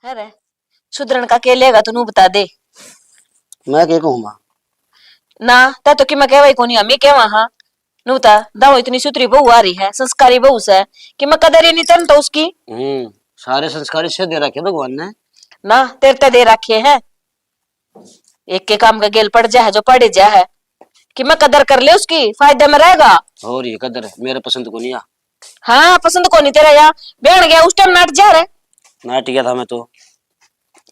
अरे सुधरण का के लेगा तू बता दे। मैं के कहूँ मां ना ता तो कि मैं कहवाई कोनी हमें कहवा हाँ नूता दाओ इतनी सुतरी बहू आ रही है संस्कारी बहू से कि मैं कदर ही नहीं तन तो उसकी। सारे संस्कार से दे रखे भगवान ने ना तेरे ते दे रखे हैं एक के काम का गेल पड़ जा है जो पड़े जा है कि मैं कदर कर ले उसकी फायदे में रहेगा। और ये कदर है मेरे पसंद को नहीं आ। हाँ पसंद को नहीं तेरा या बैठ गया उस टाइम नाट जा रहे नाट गया था मैं तो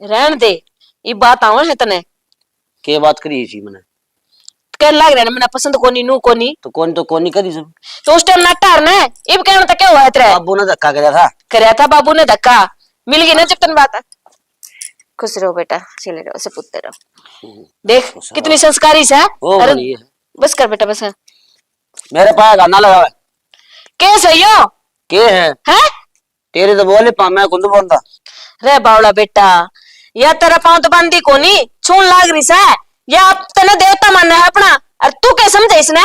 रहन दे ये बात आवा है तने के बात करी थी मैंने कह लग रहा है मैंने पसंद कोनी नू कोनी तो कौन करी सब तो उस टाइम नाटार ने इब कहना था क्या हुआ है तेरे बाबू ने धक्का करया था बाबू ने धक्का मिल गई ना जब तन बात खुश रहो बेटा चले रहो से पुत्र रहो देख कितनी संस्कारी से है बस कर बेटा बस मेरे पास गाना लगा है कैसे यो के है तेरे तो बोले पा मैं कुंद बोलता रे बावला बेटा या तेरा पांव तो बंदी कोनी छून लाग रही से या अब तने देवता मानना है अपना और तू क्या समझे इसने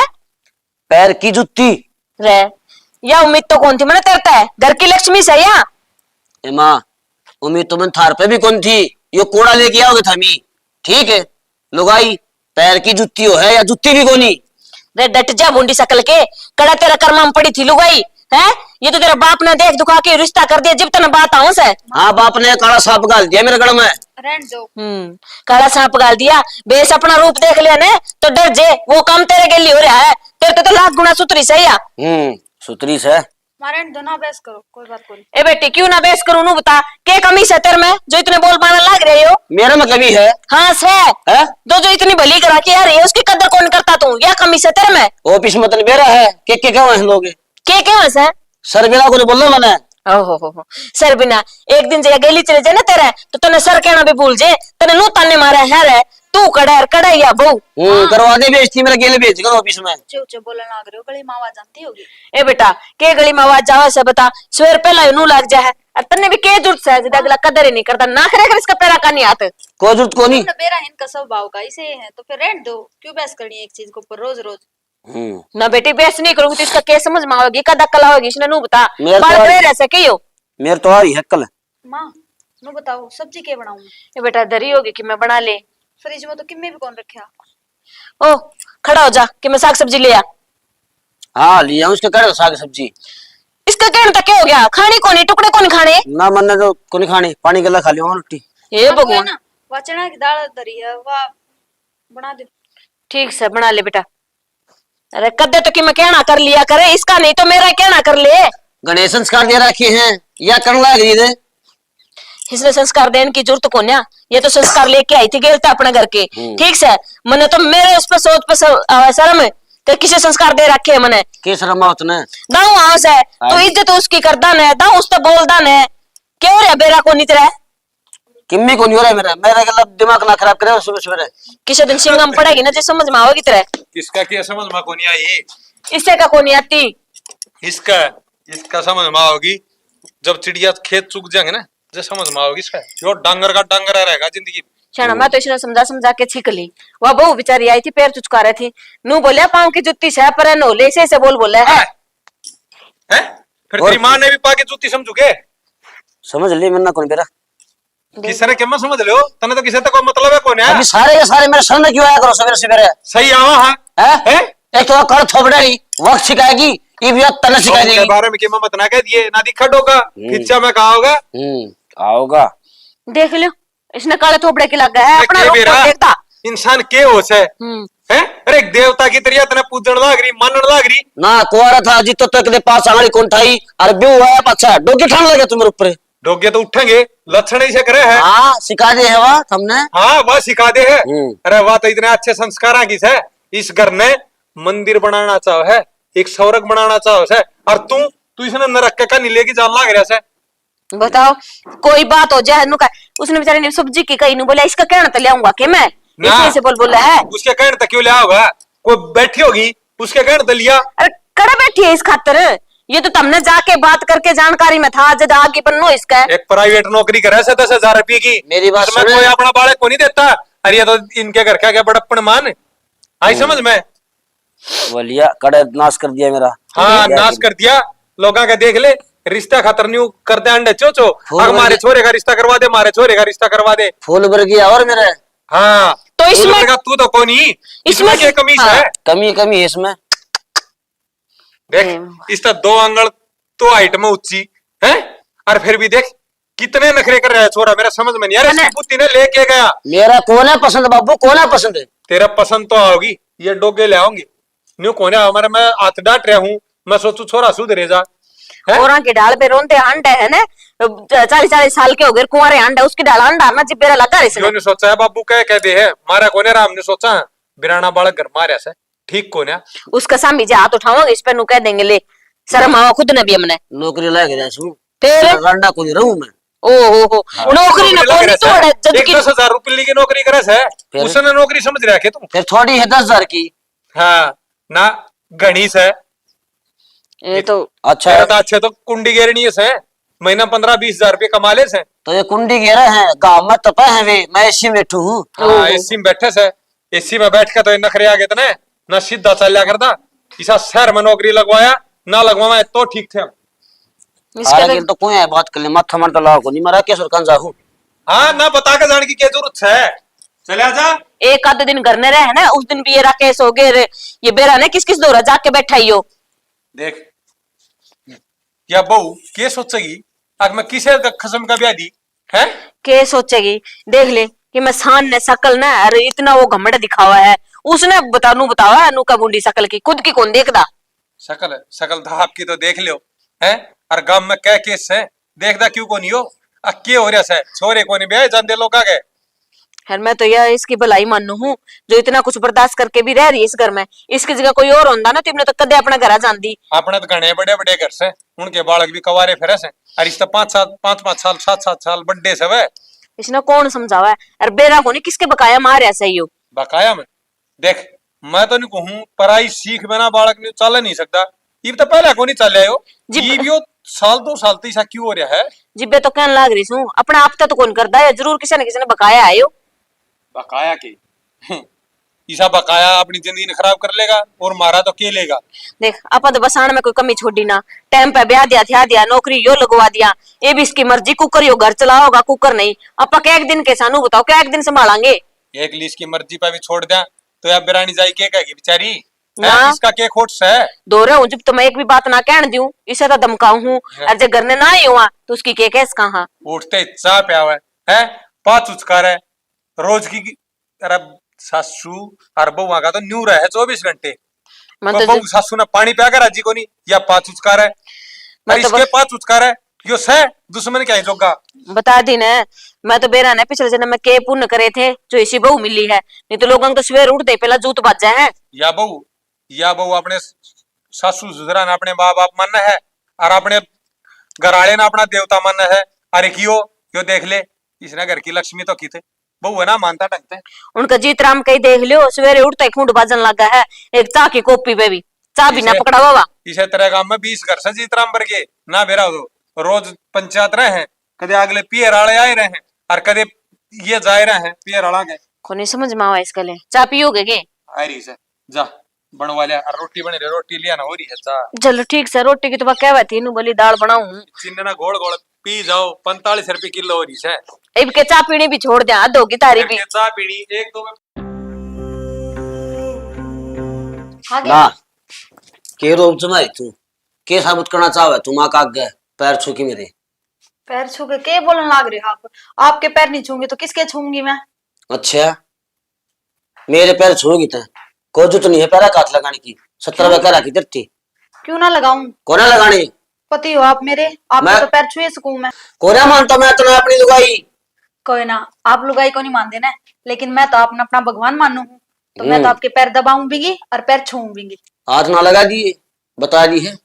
पैर की जुत्ती रे या उम्मीद तो कौन थी मैंने तेरता है घर की लक्ष्मी से या ए मां उम्मीद तो मैं थार पे भी कौन थी यो कोड़ा लेके आओगे थमी ठीक है लुगाई पैर की जुत्ती हो है या जुत्ती भी कोनी रे डट जा बूंदी शकल के कड़ा तेरा कर्मा में पड़ी थी लुगाई है ये तो तेरा बाप ने देख दुखा के रिश्ता कर दिया जब तने बात आऊं से हाँ बाप ने काला सांप गाल दिया मेरे गड़ में रहने दो काला सांप गाल दिया बेस अपना रूप देख लिया ने तो डर जे वो काम तेरे के लिए हो रहा है तेरे तो लाख गुना सुतरी सही है सुतरी से मारे दो ना बहस करो कोई बात कोई ए बेटी क्यों ना बहस करूं नू बता के कमी से तेरे में जो इतने बोल पाना लग रहे हो मेरे में कमी है हाँ से है? दो जो इतनी भली करा के आ रही है उसकी कदर कौन करता तू या कमी से तेरे में ऑफिस में मतलब मेरा है के क्या है लोग के क्या है सर बिना को बोल रहा मैंने ओहो सर बिना एक दिन जगह गेली चले जाए ना तेरे तो तने सर कहना भी भूल जे तने नू ताने मारा है तू कड़ा या बहु करवा दे बेइज्जती मेरा गेले भेज कर ऑफिस में चुप बोलने लग रहे हो गली में आवाज जानती होगी ए बेटा के गली में आवाज जावे से बता सवेर पहला नू लग जा है और तन्ने भी के जरूरत है जदा अगला कदर ही नहीं करता ना करे कर इसका पैरा का नहीं आते कोई जरूरत को नहीं बेरा इनका स्वभाव का इसे है तो फिर रहने दो क्यों बहस करनी एक चीज के ऊपर रोज रोज ना बेटी बहस नहीं करूंगी तो इसका क्या समझ में आवेगी कदा कला होगी इसने नू बता बात करे रह सके यो मेरे तो आ रही है कल मां नु बताओ सब्जी के बनाऊं ये बेटा दरी होगी कि मैं बना ले फ्रिज में तो किम्मे भी कौन रखा ओ खड़ा हो जा कि मैं साग सब्जी ले आ हाँ लिया उसके करे साग सब्जी इसका कहने तक क्या हो गया खाने को नहीं टुकड़े को नहीं खाने ना मन तो को नहीं खाने पानी गला खा लियो रोटी ये भगवान वा चना की दाल धरी है वाह बना दे ठीक से बना ले बेटा अरे कदे तो कि मैं कहना कर लिया करे इसका नहीं तो मेरा कहना कर ले गणेश संस्कार दे रखे हैं या करने लग रही है इसने संस्कार देने की जरूरत को ना ये तो संस्कार लेके आई थी गेलता अपने घर के ठीक से मैंने तो मेरे उस पर सोच पे शर्म तो किसे संस्कार दे रखे है मैंने के शर्म आवत ने दाऊ आओ से तो इज्जत उसकी करदा ने दाऊ उस तो बोलदा ने क्यों रे बेरा को नितरे किम्मी को नहीं हो रहा मेरा मेरा गलत दिमाग ना खराब करे सुबह सुबह किसे दिन सिंगम पड़ेगी ना जो समझ में आओगी तेरे किसका क्या समझ में को नहीं आई इससे का को नहीं आती इसका समझ में आओगी जब चिड़िया खेत चुग जाएंगे ना जो समझ में आओगी इसका यो डांगर का डांगर रहेगा जिंदगी शाना मैं तो इसने समझा के छिक ली वह बहू बेचारी आई थी पैर चुचका रही थी नू बोलिया पाँव की जुत्ती से पर नो ले से बोल बोला है फिर तेरी माँ ने भी पाके जूती समझोगे समझ ले मन्ना कौन बेरा किसने क्या समझ लो तने तो किसी तक कोई मतलब है कौन है अभी सारे के सारे मेरे सामने क्यों आया करो सवेरे सवेरे सही आवा है एक तो कर थोबड़ाई वक्त सिखाएगी ये भी तने सिखा देगी बारे में कि मत ना कह दिए ना दिखा होगा खिच्चा में कहा होगा आओगा देख लो इसने काले थोपड़े की लग गया है अपना रूप तो देखता इंसान के होश है अरे एक देवता की तरह तने पूजन लाग रही मानन लाग रही ना कुआरा था जितो तक दे पास आंगली कौन ठाई और ब्यू हुआ पाछा डोके ठान लगे तुम्हारे ऊपर डोगे तो उठेंगे लक्षण ही से करे है हाँ सिखा दे है वाह हमने हाँ वह सिखा दे है अरे वाह तो इतने अच्छे संस्कार की है इस घर ने मंदिर बनाना चाहो है एक स्वर्ग बनाना चाहो है और तू इसने नरक का नहीं लेके जान लाग रहा है बताओ कोई बात हो जाए नुका उसने बेचारे ने सब्जी की कही नु बोला इसका कहना तो ले आऊंगा के मैं इसी से बोल है उसके कहने तक क्यों ले आओगा कोई बैठी होगी उसके कहने तो लिया अरे कड़ा बैठी है इस खातर ये तो तुमने जाके बात करके जानकारी में था जब आगे बनो इसका एक प्राइवेट नौकरी करे 10,000 रुपये की मेरी बात में कोई अपना बालक को नहीं देता अरे ये तो इनके घर क्या बड़प्पन मान आई समझ में बोलिया कड़े नाश कर दिया मेरा हाँ नाश कर दिया लोगों का देख ले रिश्ता खतर न्यू करते अंडे चो फूल और मारे वर्गी- छोरे का रिश्ता करवा दे, मारे छोरे का रिश्ता करवा दे। फूल भर गया और मेरे हाँ तो इसमें- फूल वर्गा तू तो कौन ही, इसमें क्या कमी हाँ। है? कमी कमी है इसमें। देख इसका 2 आंगल तो हाइट में ऊंची है, और फिर भी देख कितने नखरे कर रहा है छोरा, मेरा समझ में नहीं यार। इसकी बुद्धि ने लेके गया। मेरा कौन है पसंद बाबू, कौन है पसंद है? तेरा पसंद तो आओगी, ये डोगे ले आऊंगी न्यू कोने हमारे, मैं हाथ डांट रहा हूँ, मैं सोचू छोरा सुधरे जा है? औरा की डाल पे रोनते अंडे है ना, 40-40 साल के हो गए कुंवारे अंडे, उसकी डाल अंडा ना जिब्बेरा लगा रही क्यों नहीं सोचा है बाबू, कह कहते है मारा कोने राम ने सोचा है, बिराना बालक घर मारे से ठीक कोने। उसका सामी जे हाथ उठाओगे इस पे नु कह देंगे ले शर्म आओ खुद ने भी हमने नौकरी लग रहा हूँ, फिर रंडा को नहीं रहूं मैं। ओ हो नौकरी ना कोई तोड़े जद एक की 10,000 रुपये की नौकरी करे से, फिर? उसने नौकरी समझ रहा है तुम? फिर थोड़ी है 10,000 की। हाँ ना गणित है। ये तो अच्छा तेरा तो अच्छे तो कुंडी गेरनी है, महीना 15-20 हजार रुपये कमा ले से। तो ये कुंडी घेरा है, गाँव में तपे है वे, मैं इसी में बैठू हूँ। हाँ एसी में बैठे से, एसी में बैठ के तो नखरे आ गए थे ना सीधा चल करता, इसा शहर में नौकरी लगवाया ना लगवाया तो ठीक थे हम। इसके लेकिन तो कोई है बात कर ले, माथा मन तो लाओ को नहीं मरा, कैसे कान जाहू। हाँ ना बता के जाने की क्या जरूरत है, चले आजा। एक आधे दिन घर में रहे ना, उस दिन भी ये राकेश हो गए ये बेरा ने किस किस दौरा जाके बैठा ही हो। देख या बहू क्या सोचेगी अगर मैं किसे खसम का ब्याह दी है? के सोचेगी देख ले कि मैं शान ने शकल ना, अरे इतना वो घमंड दिखावा है उसने, बतावा अनु का बूंदी शकल की, खुद की कौन देखदा। शकल है, शकल तो आपकी तो देख लो है, और गांव में क्या केस है देखदा क्यों को नहीं हो? के हो रहा है छोरे को नहीं ब्याह जान दे लोग आ गए। खैर मैं तो यह इसकी भलाई मानू हूँ जो इतना कुछ बर्दाश्त करके भी रह रही है इस घर में, इसकी जगह कोई और होता ना तुमने तो कदे अपना घर आ जाती। अपने तो घने बड़े बड़े घर से, उनके बालक भी कवारे फिर से, और इस 5 साल 7 साल बड्डे से वे इसने कौन समझावा है, अरे बेरा को नहीं किसके बकाया मार सही हो। बकाया में देख मैं तो नहीं कहूँ पराई सीख बिना बालक ने चल नहीं सकता, ये तो पहले को नहीं चल रहे हो जी। ये भी हो साल 2 साल तो ऐसा क्यों हो रहा है? जिब्बे तो कहने लाग रही हूँ अपने आप तो कौन करता है, जरूर किसी ने बकाया आयो। बकाया के ईसा बकाया अपनी जिंदगी खराब कर लेगा और मारा तो के लेगा। देख अपन तो बसाण में कोई कमी छोड़ी ना, टाइम पे ब्याह दिया थया दिया, नौकरी यो लगवा दिया, ये भी इसकी मर्जी, कुकर यो घर चलाओगा कुकर नहीं, अपा क्या एक दिन के सानू बताओ क्या एक दिन संभालेंगे। एक लीस की मर्जी पे भी छोड़ दिया तो यार बिरानी जाई के कहेगी बेचारी ना। इसका के खोट से है? दो रहे हूँ जब तो मैं एक भी बात ना कहन दूं, इसे तो धमकाऊ हूँ, और जब घर ने ना ही हुआ तो उसकी के कैस कहा। उठते चाह पे आवे है 5 उचकार है रोज की, अरे सासू और बउआ का तो न्यू रहे 24 घंटे, मैं तो तो बहू सासू ने पानी पिया कर राजी को नहीं, या 5 उचकार है मैं और तो इसके 5 उचकार है यो से दुश्मन क्या ही जोगा। बता दी न, मैं तो बेरा ने पिछले जन्म में के पुण्य करे थे जो इसी बहू मिली है, नहीं तो लोगों तो सवेर उठते पहला जूत बज जाए हैं। या बहू अपने सासू ससुरा ने अपने माँ बाप मानना है और अपने घराले ने अपना देवता मानना है। अरे कियो यो देख ले इसने घर की लक्ष्मी तो की थे, बहू है ना मानता ढंगते हैं। उनका जीत राम कहीं देख लियो, सवेरे उठते ही खूंट बाजन लगा है, एक चाह की कॉपी पे भी चाह भी ना इसे- पकड़ा हुआ। इसे तरह गांव में 20 घर से जीतराम पर के ना बेरा हो, रोज पंचायत रहे हैं, कदे अगले पियर आले आए रहे हैं और कदे ये जाए रहे हैं पियर आला गए। को नहीं समझ में आवा इसका ले, चाह पियोगे के? आई से जा बनवा लिया और रोटी बनी रही, रोटी लिया ना हो रही है जा। चलो ठीक से, रोटी की तो क्या थी नु बोली दाल बनाऊं, चिन्ह ना घोड़ घोड़ पी जाओ, 45 रुपए किलो हो रही है। अब के चाह पीनी भी छोड़ दिया, हद होगी तारी भी। चाह पीनी 1-2 में ना के रोब जमाई तू के साबित करना चाहे तू माँ का आगे पैर छू के मेरे पैर छू के बोलने लाग रहे हो आप? आपके पैर नहीं छूंगी तो किसके छूंगी मैं? अच्छा मेरे पैर छूगी तो कोई जरूरत नहीं है पैरा काट लगाने की, 70 रुपए का रखी तेरी क्यों ना लगाऊं? कोना लगाने पति हो आप मेरे, आपके मैं- तो पैर छुए सकूं मैं। कोना मानता मैं तो अपनी लुगाई। कोई ना, आप लुगाई को नहीं मानते ना, लेकिन मैं तो अपना अपना भगवान मानू हूँ, तो मैं तो आपके पैर दबाऊं भी और पैर छूऊं भी। हाथ ना लगा दिए बता दी है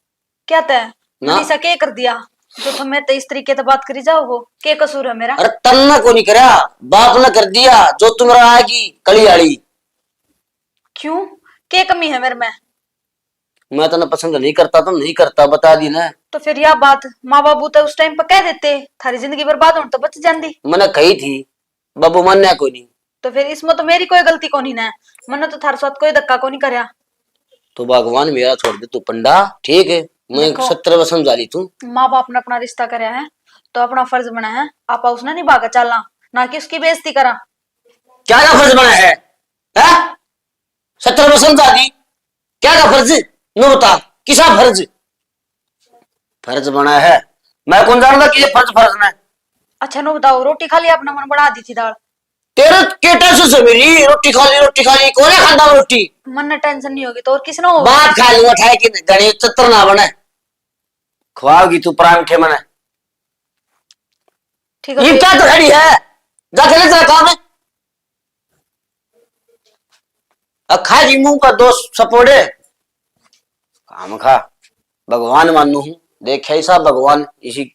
क्या तय ना। मनीषा के कर दिया जो तुम्हें तो इस तरीके से बात करी जाओ, वो के कसूर है मेरा? अरे तन्ना को नहीं करा बाप ने कर दिया जो तुम्हारा आएगी कलियाड़ी। क्यों के कमी है मेरे में? मैं तो पसंद नहीं करता तो नहीं करता बता दी ना। तो फिर यह बात माँ बाबू तो उस टाइम पर कह देते, थारी जिंदगी बर्बाद होने तो बच जाती। मैंने कही थी बाबू मानने कोई नहीं। तो फिर इसमें तो मेरी कोई गलती को नहीं ना, मैंने तो थारे साथ कोई धक्का को नहीं करया। तो भगवान मेरा छोड़ दे तू पंडा ठीक है, मैं देखो। 70 वर्ष समझा ली तू। माँ बाप ने अपना रिश्ता करया है तो अपना फर्ज बना है आप उसने निभा कर चलना, ना कि उसकी बेइज्जती करा। क्या का फर्ज बना है? 70 वर्ष समझा दी, क्या का फर्ज? नो बता, किसा फर्ज? फर्ज बना है, मैं कौन जानता कि ये फर्ज ना है? अच्छा नो बताओ, रोटी खा ली आपने, मन बढ़ा दी थी दाल। तेरे के टेंशन से मेरी रोटी खा ली, कौन है खाता रोटी? मन ने टेंशन नहीं होगी तो और किसने होगी? बात खा लूंगा ठाए कि गणेश चतर ना बने, खुआओगी तू प्राण के मने। ठीक है ये क्या तो खड़ी है, जाके ले तेरा काम है। अखा जी मुंह का दोस्त सपोड़े काम खा, भगवान मानू हूं, देखे ऐसा भगवान इसी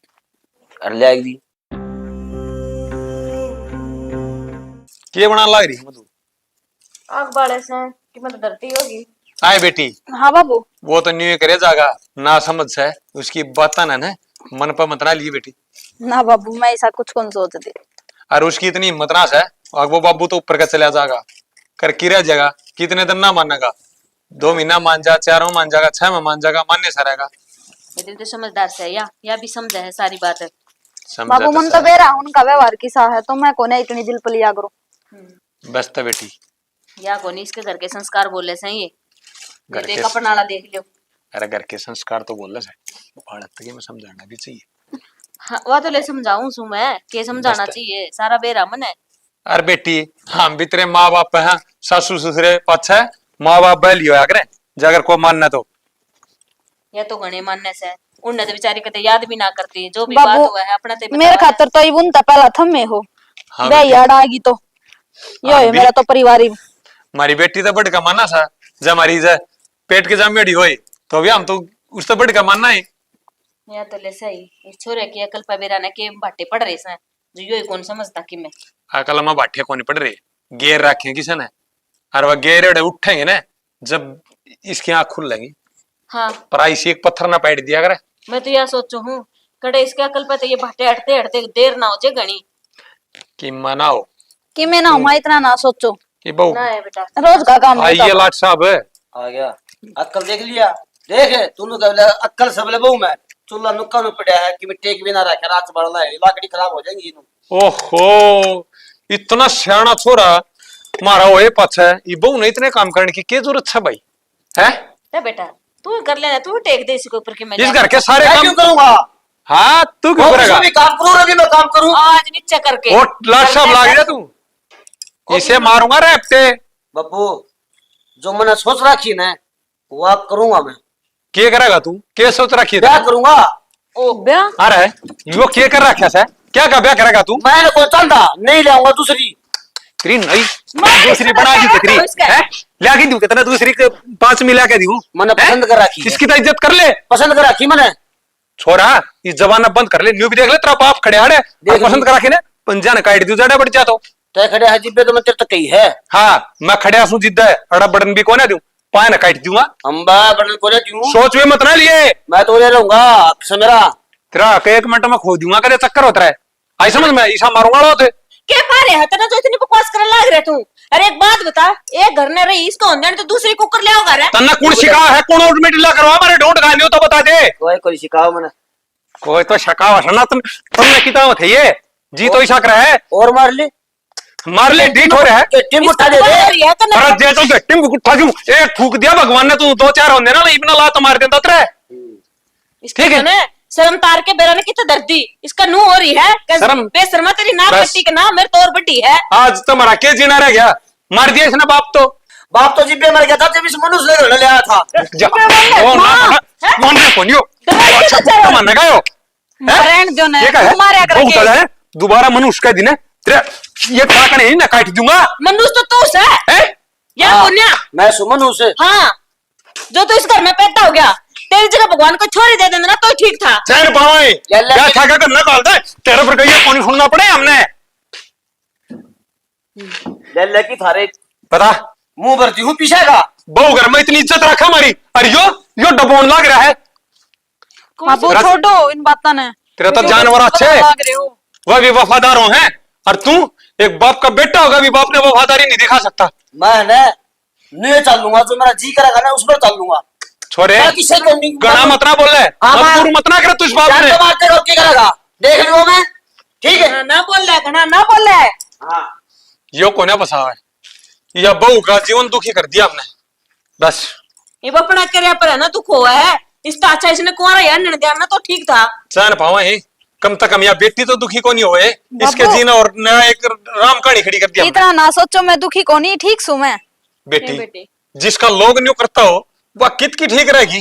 कर ले दी। के बना लग रही है मधु? आग बाड़े से कि मैं तो डरती होगी। आए बेटी, हाँ बाबू। वो तो न्यू करे जागा ना समझ से उसकी बात ना मन पर मत ना लिए बेटी। ना बाबू, मैं ऐसा कुछ कौन सोचती। और उसकी इतनी हिम्मत ना है, और वो बाबू तो ऊपर का चला जाएगा, कर किरा जाएगा, कितने दिन ना मानेगा, 2 महीना मान जा, 4 मान जाएगा, 6 में मान जाएगा, मानने से रहेगा। ये दिल तो समझदार से है या भी समझा है सारी बात है। बाबू मन तो बेरा उनका व्यवहार किसा है तो मैं कोने इतनी दिल पर लिया करो। बस तो बेटी, या कोनी इसके घर के संस्कार बोले से ये घर देख के अपना वाला देख लियो। अरे घर के संस्कार तो बोल रहे भारत के में समझाना भी चाहिए। हाँ, वो तो ले समझाऊं सु मैं के समझाना चाहिए, सारा बेरा मन है। अरे बेटी, हम भी तेरे माँ बाप हैं, सासू ससुरे पाछे माँ बाप बैल लियो अगर जगर को मानना तो। या तो घने मानने से उन्हें तो बेचारी कते याद भी ना करती, जो भी बाबू, बात हुआ है अपना ते मेरे खातर तो ये उनता पहला थम्मे हो। हाँ बे बेटी। याद आएगी तो यो है मेरा तो परिवार ही। हमारी बेटी तो बड़ का मानना था, जब हमारी पेट के जामेड़ी होई तो अभी हम तो उस तो बड़ का मानना है। या तो ले सही इस छोरे की अकल पर बेरा ने के भाटे पड़ रहे से जो यो ही कौन समझता कि मैं अकल में बाठे को नहीं पड़ रहे, गेर रखे किसी ने, और वह गेर उठेंगे ना जब इसकी आंख खुल लेंगी। हाँ पर ऐसी एक पत्थर ना पैट दिया करे। मैं तो यह सोचू हूँ कड़े इसके अकल पे तो ये भाटे हटते हटते देर ना हो जे घनी कि मनाओ कि मैं ना मैं इतना ना सोचो, कि बहु ना है बेटा। रोज का काम आइए होता है। लाट साहब आ गया, अक्कल देख लिया, देख तूने कह अक्कल सबले बहु मैं चूल्हा नुक्का नु पड़ा है कि मिट्टी की बिना रखे रात बढ़ला है, लाकड़ी खराब हो जाएंगी इनु। ओहो, इतना सियाना छोरा मारा होए पाछे ये बहु ने इतने काम करने की क्या जरूरत है भाई? है ए बेटा तू कर लेना, तू टेक दे इसके ऊपर कि मैं इस घर के सारे मैं काम क्यों करूंगा? हाँ तू क्यों वो करेगा? भी काम करूं रवि, मैं काम करूं। आज नीचे करके वो लाट साहब लाग गया तू, इसे मारूंगा रे हफ्ते। बब्बू जो मैंने सोच रखी ना वो आप करूंगा मैं। क्या करेगा तू? क्या सोच रखी है? क्या करूंगा? ओ ब्याह अरे यो क्या कर रखा है? क्या का ब्याह करेगा तू? मैंने को चाहता नहीं लाऊंगा दूसरी। तेरी नहीं मार दूसरी इसका बना दी क्या तेरी करो इसका? है, ला के दूं कितना दूसरी के 5 मिला के दूं। मैंने पसंद कर रखी है। इसकी तो इज्जत कर ले, पसंद कर रखी मैंने। छोरा इस जमाना बंद कर ले, न्यू भी देख ले तेरा बाप खड़े हाड़े देख पसंद करा के ने पंजा ने काट दियो जड़ा बढ़ जा तो। तय खड़े है जिब्बे तो मैं तेरे तक कही है। हाँ मैं खड़े हूं जिद्दा है, अड़ा बटन भी कोने दूं, पाए ना काट दूंगा। अंबा बटन को क्यों? सोच में मत ना लिए, मैं तो ले रहूंगा मेरा। तेरा के 1 मिनट में खो दूंगा, करे चक्कर होता है आई समझ में, ऐसा मारूंगा होते के पारे है तना जो इतनी बकवास करने लग रहे तू। अरे एक बात बता, एक घर ने रही इसको होने तो दूसरी कुकर ले आओगा रे। तन्ना कौन सिखा है, कौन ऑटोमेटिक ला करवा मारे ढोंड गालियो तो बता दे। कोई सिखाओ मैंने। कोई तो शकावा है ना तुमने कितना थे ये जी तो ऐसा कर है और मार ले, मार ले डीट हो रहा है टीम उठा दे दे। पर जे तो टिम उठा क्यों एक फूक दिया भगवान ने, तू 2-4 होंगे ना इतना ला तो मार देता तेरे। ठीक है ना, शर्म तार के बेरा ने कितना दर्दी इसका नू हो रही है शर्म- बेशर्मा तेरी नाक बस। कट्टी के ना मेरे तौर बड़ी है। आज तो मरा के जीना रह गया, मार दिया इसने बाप तो। बाप तो जिब्बे मर गया था जब इस मनुष्य ने ले आया था। जा ओ ना कौन रे कोनियो अच्छा मानने का यो मरण जो ने ये क्या है मारा बहुत करके ज्यादा है, दोबारा मनुष्य का दिन है तेरे, ये काकने ही ना काट दूंगा मनुष्य तो तू से है। या हाँ, पुण्या। मैं सुमन हूं से। हाँ जो तो इस घर में पैदा हो गया, तेरी जगह भगवान को छोरी दे देना तो ठीक था। चैन पावे ले क्या था क्या करना काल दे तेरे पर कहीं पानी सुनना पड़े हमने ले की थारे पता मुंह भरती हूँ पीछे का। बहु घर में इतनी इज्जत रखा हमारी, और यो डबोन लग रहा है। बाबू रस- छोड़ो इन बातों ने, तेरा तो जानवर अच्छे लग रहे हो। वह भी वफादारों हैं, और तू एक बाप का बेटा होगा भी बाप ने वफादारी नहीं दिखा सकता। मैं ना नहीं चल लूंगा, जो मेरा जी करेगा ना उस पर चल लूंगा। छोरे किसे करनी गणा मत ना बोले, हाँ, मजबूर मत ना कर तू इस बात जान में। तो मारते रोक के करेगा, देख लियो मैं, ठीक है। ना बोल रहा है घना, ना बोल रहा है। हाँ यो कोने बसा है, यह बहू का जीवन दुखी कर दिया हमने बस। ये बपड़ा करे पर है ना दुख हुआ है, इसका अच्छा इसने कुंवारा यार निर्णय दिया ना तो ठीक था। जान पावा है कम तक हम, या बेटी तो दुखी को नहीं होए, इसके बाबू। जीना और नया एक राम कहानी खड़ी कर दिया हमने। इतना ना सोचो, मैं दुखी को नहीं, ठीक सू मैं। बेटी बेटी जिसका लोग न्यू करता हो वह कित की ठीक रहेगी।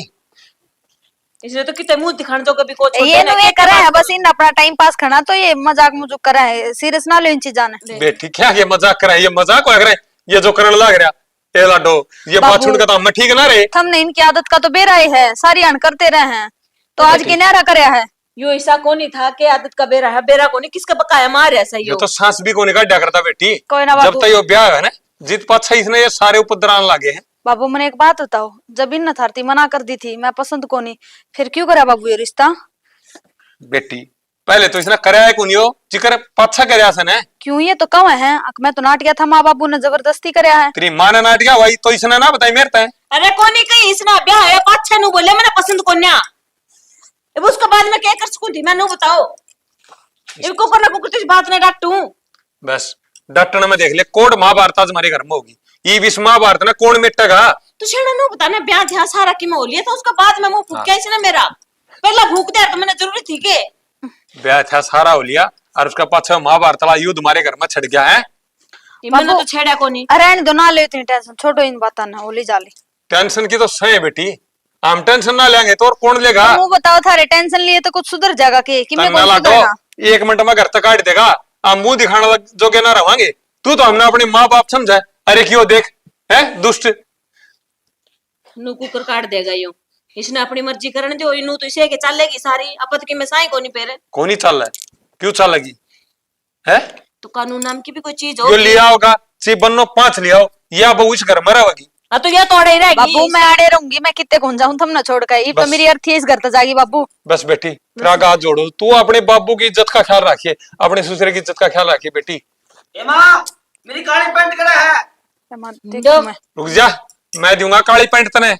इसने तो कितने मुंह दिखाने तो कभी को ये नु ये करे है बस, इन अपना टाइम पास करना, तो ये मजाक मुजुक करा है, सीरियस ना लो इन चीजा ने। बेटी क्या ये मजाक करा है, ये मजाक हो रहा है, ये जो करण लग रहा ए लाडो, ये बात बाबू। छूट का तो हम ठीक ना रहे। हमने इनकी आदत का तो बेरा ही है, सारी अन करते रहे हैं, तो आज की न्यारा करया है। यो ऐसा को नहीं था कि आदत का बेरा है, बेरा को नहीं किसका बकाया मार ऐसा ये यो। तो सांस भी को निकाल करता बेटी, कोई ना जब बाबू। तक ये ब्याह है ना जीत पाछा इसने ये सारे उपद्रव लागे हैं। बाबू मैंने एक बात बताओ, जब इन थारती मना कर दी थी, मैं पसंद को नहीं, फिर क्यों करा बाबू ये रिश्ता? बेटी पहले तो इसने कराया है कुनियो जिकर पाछा करया सन है, क्यों ये तो कव है, मैं तो नाट गया था, माँ बाबू ने जबरदस्ती करया है। तेरी मां ने नाटिया भाई तो इसने ना बताई मेरे तय। अरे को नहीं कही इसने ब्याह है पाछा नु बोले मैंने पसंद को न्या, अब उसके बाद में क्या कर सकूं थी मैं नु बताओ, इनको करना को कुछ बात नहीं डांटू। बस डॉक्टर में देख ले कोड महाभारत आज हमारे घर में होगी, ये विष महाभारत ना कौन मिटेगा। तो शेड़ा नु बताना ब्याह था सारा की मैं हो लिया था, उसका बाद में मुंह फूक गया इसने मेरा, पहला भूख दिया तो मैंने जरूरी थी के ब्याह था सारा हो लिया और उसका पाछा महाभारत वाला युद्ध हमारे घर में छड़ गया है। ये मैंने तो छेड़ा को नहीं। अरे इन दो ना ले इतनी टेंशन, छोड़ो इन बात ना, ओली जाली। टेंशन की तो सही है बेटी, हम टेंशन ना लेंगे तो और कौन लेगा। वो बताओ थारे टेंशन लिए तो कुछ सुधर जाएगा कि मैं तन्ना कौन लाडो सुधरना? 1 मिनट में घर तक काट देगा, हम मुंह दिखाने जो के ना रवांगे। तू तो हमने अपने माँ बाप समझा, अरे क्यों देख है दुष्ट नु कुकर काट देगा यो, इसने अपनी मर्जी करने दो, इनु तो इसे के चलेगी सारी अपत की मैं साई को नहीं पेरे। कौन ही चल रहा है, क्यों चल लगी है। तो कानून नाम की भी कोई चीज यो हो लिया होगा सी बनो 5 लिया हो, या बहु इस घर में रहेगी। हाँ तो यह तोड़े ही रहेगी। बाबू मैं आड़े रहूंगी, मैं कितने कौन जाऊं, तुम ना छोड़ कर, तो बस। मेरी अर्थी इस घर तक जाएगी बाबू। बस बेटी फिर आगे हाथ जोड़ो, तू अपने बाबू की इज्जत का ख्याल रखिए, अपने ससुर की इज्जत का ख्याल रखिए बेटी। ए माँ मेरी काली पैंट करा है। देखो मैं रुक जा, मैं दूंगा काली पैंट तने,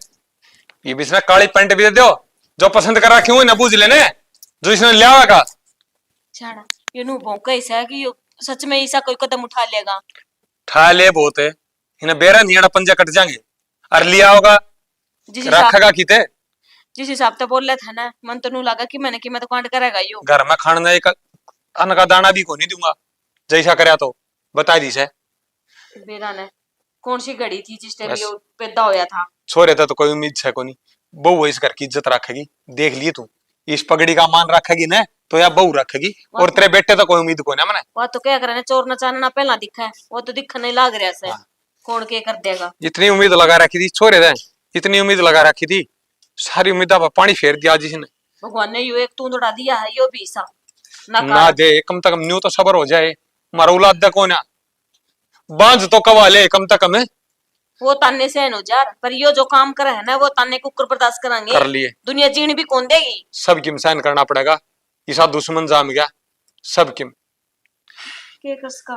ये भी इसने काली पैंट भी दे दो, जो पसंद करा क्यों ना बूझ लेने, जो इसने लिया होगा। छाड़ा ये नु भौंका ऐसा है कि यो सच में ऐसा कोई कदम उठा लेगा। ठा ले बहुत है, इन्हें बेरा नियाड़ा पंजा कट जाएंगे, और लिया होगा रखेगा किते। जिस हिसाब से बोल रहा था ना, मन तो नू लगा कि मैंने कि मैं तो कांड करेगा यो। घर में खाना एक अन्न का दाना भी को नहीं दूंगा, जैसा करया तो बता दी से। बेरा ने कौन सी घड़ी थी जिस टाइम बस। यो पैदा होया था। छोरे था तो कोई उम्मीद है को नहीं, बहू इस घर की इज्जत रखेगी, देख लिए तू इस पगड़ी का मान रखेगी ना तो या बहू रखेगी, और तेरे बेटे तो कोई उम्मीद को ना मैंने। वो तो क्या करे चोर न चानना पहला दिखा है, वो तो दिखा नहीं लाग रहा से। हाँ। कौन के कर देगा। इतनी उम्मीद लगा रखी थी छोरे दे, इतनी उम्मीद लगा रखी थी, सारी उम्मीद पर पानी फेर दिया जिसने। भगवान ने यो एक तूंदड़ा दिया है, यो भी सा ना दे कम तक न्यू तो सबर हो जाए, मारा औलाद दे को ना बांझ तो कवा ले कम तक हमें वो ताने से है जार, पर यो जो काम करे है ना वो ताने को ऊपर बर्दाश्त करांगे। कर लिए, दुनिया जीने भी कौन देगी। सब किम सहन करना पड़ेगा, ईसा दुश्मन जाम गया सब किम। के कस का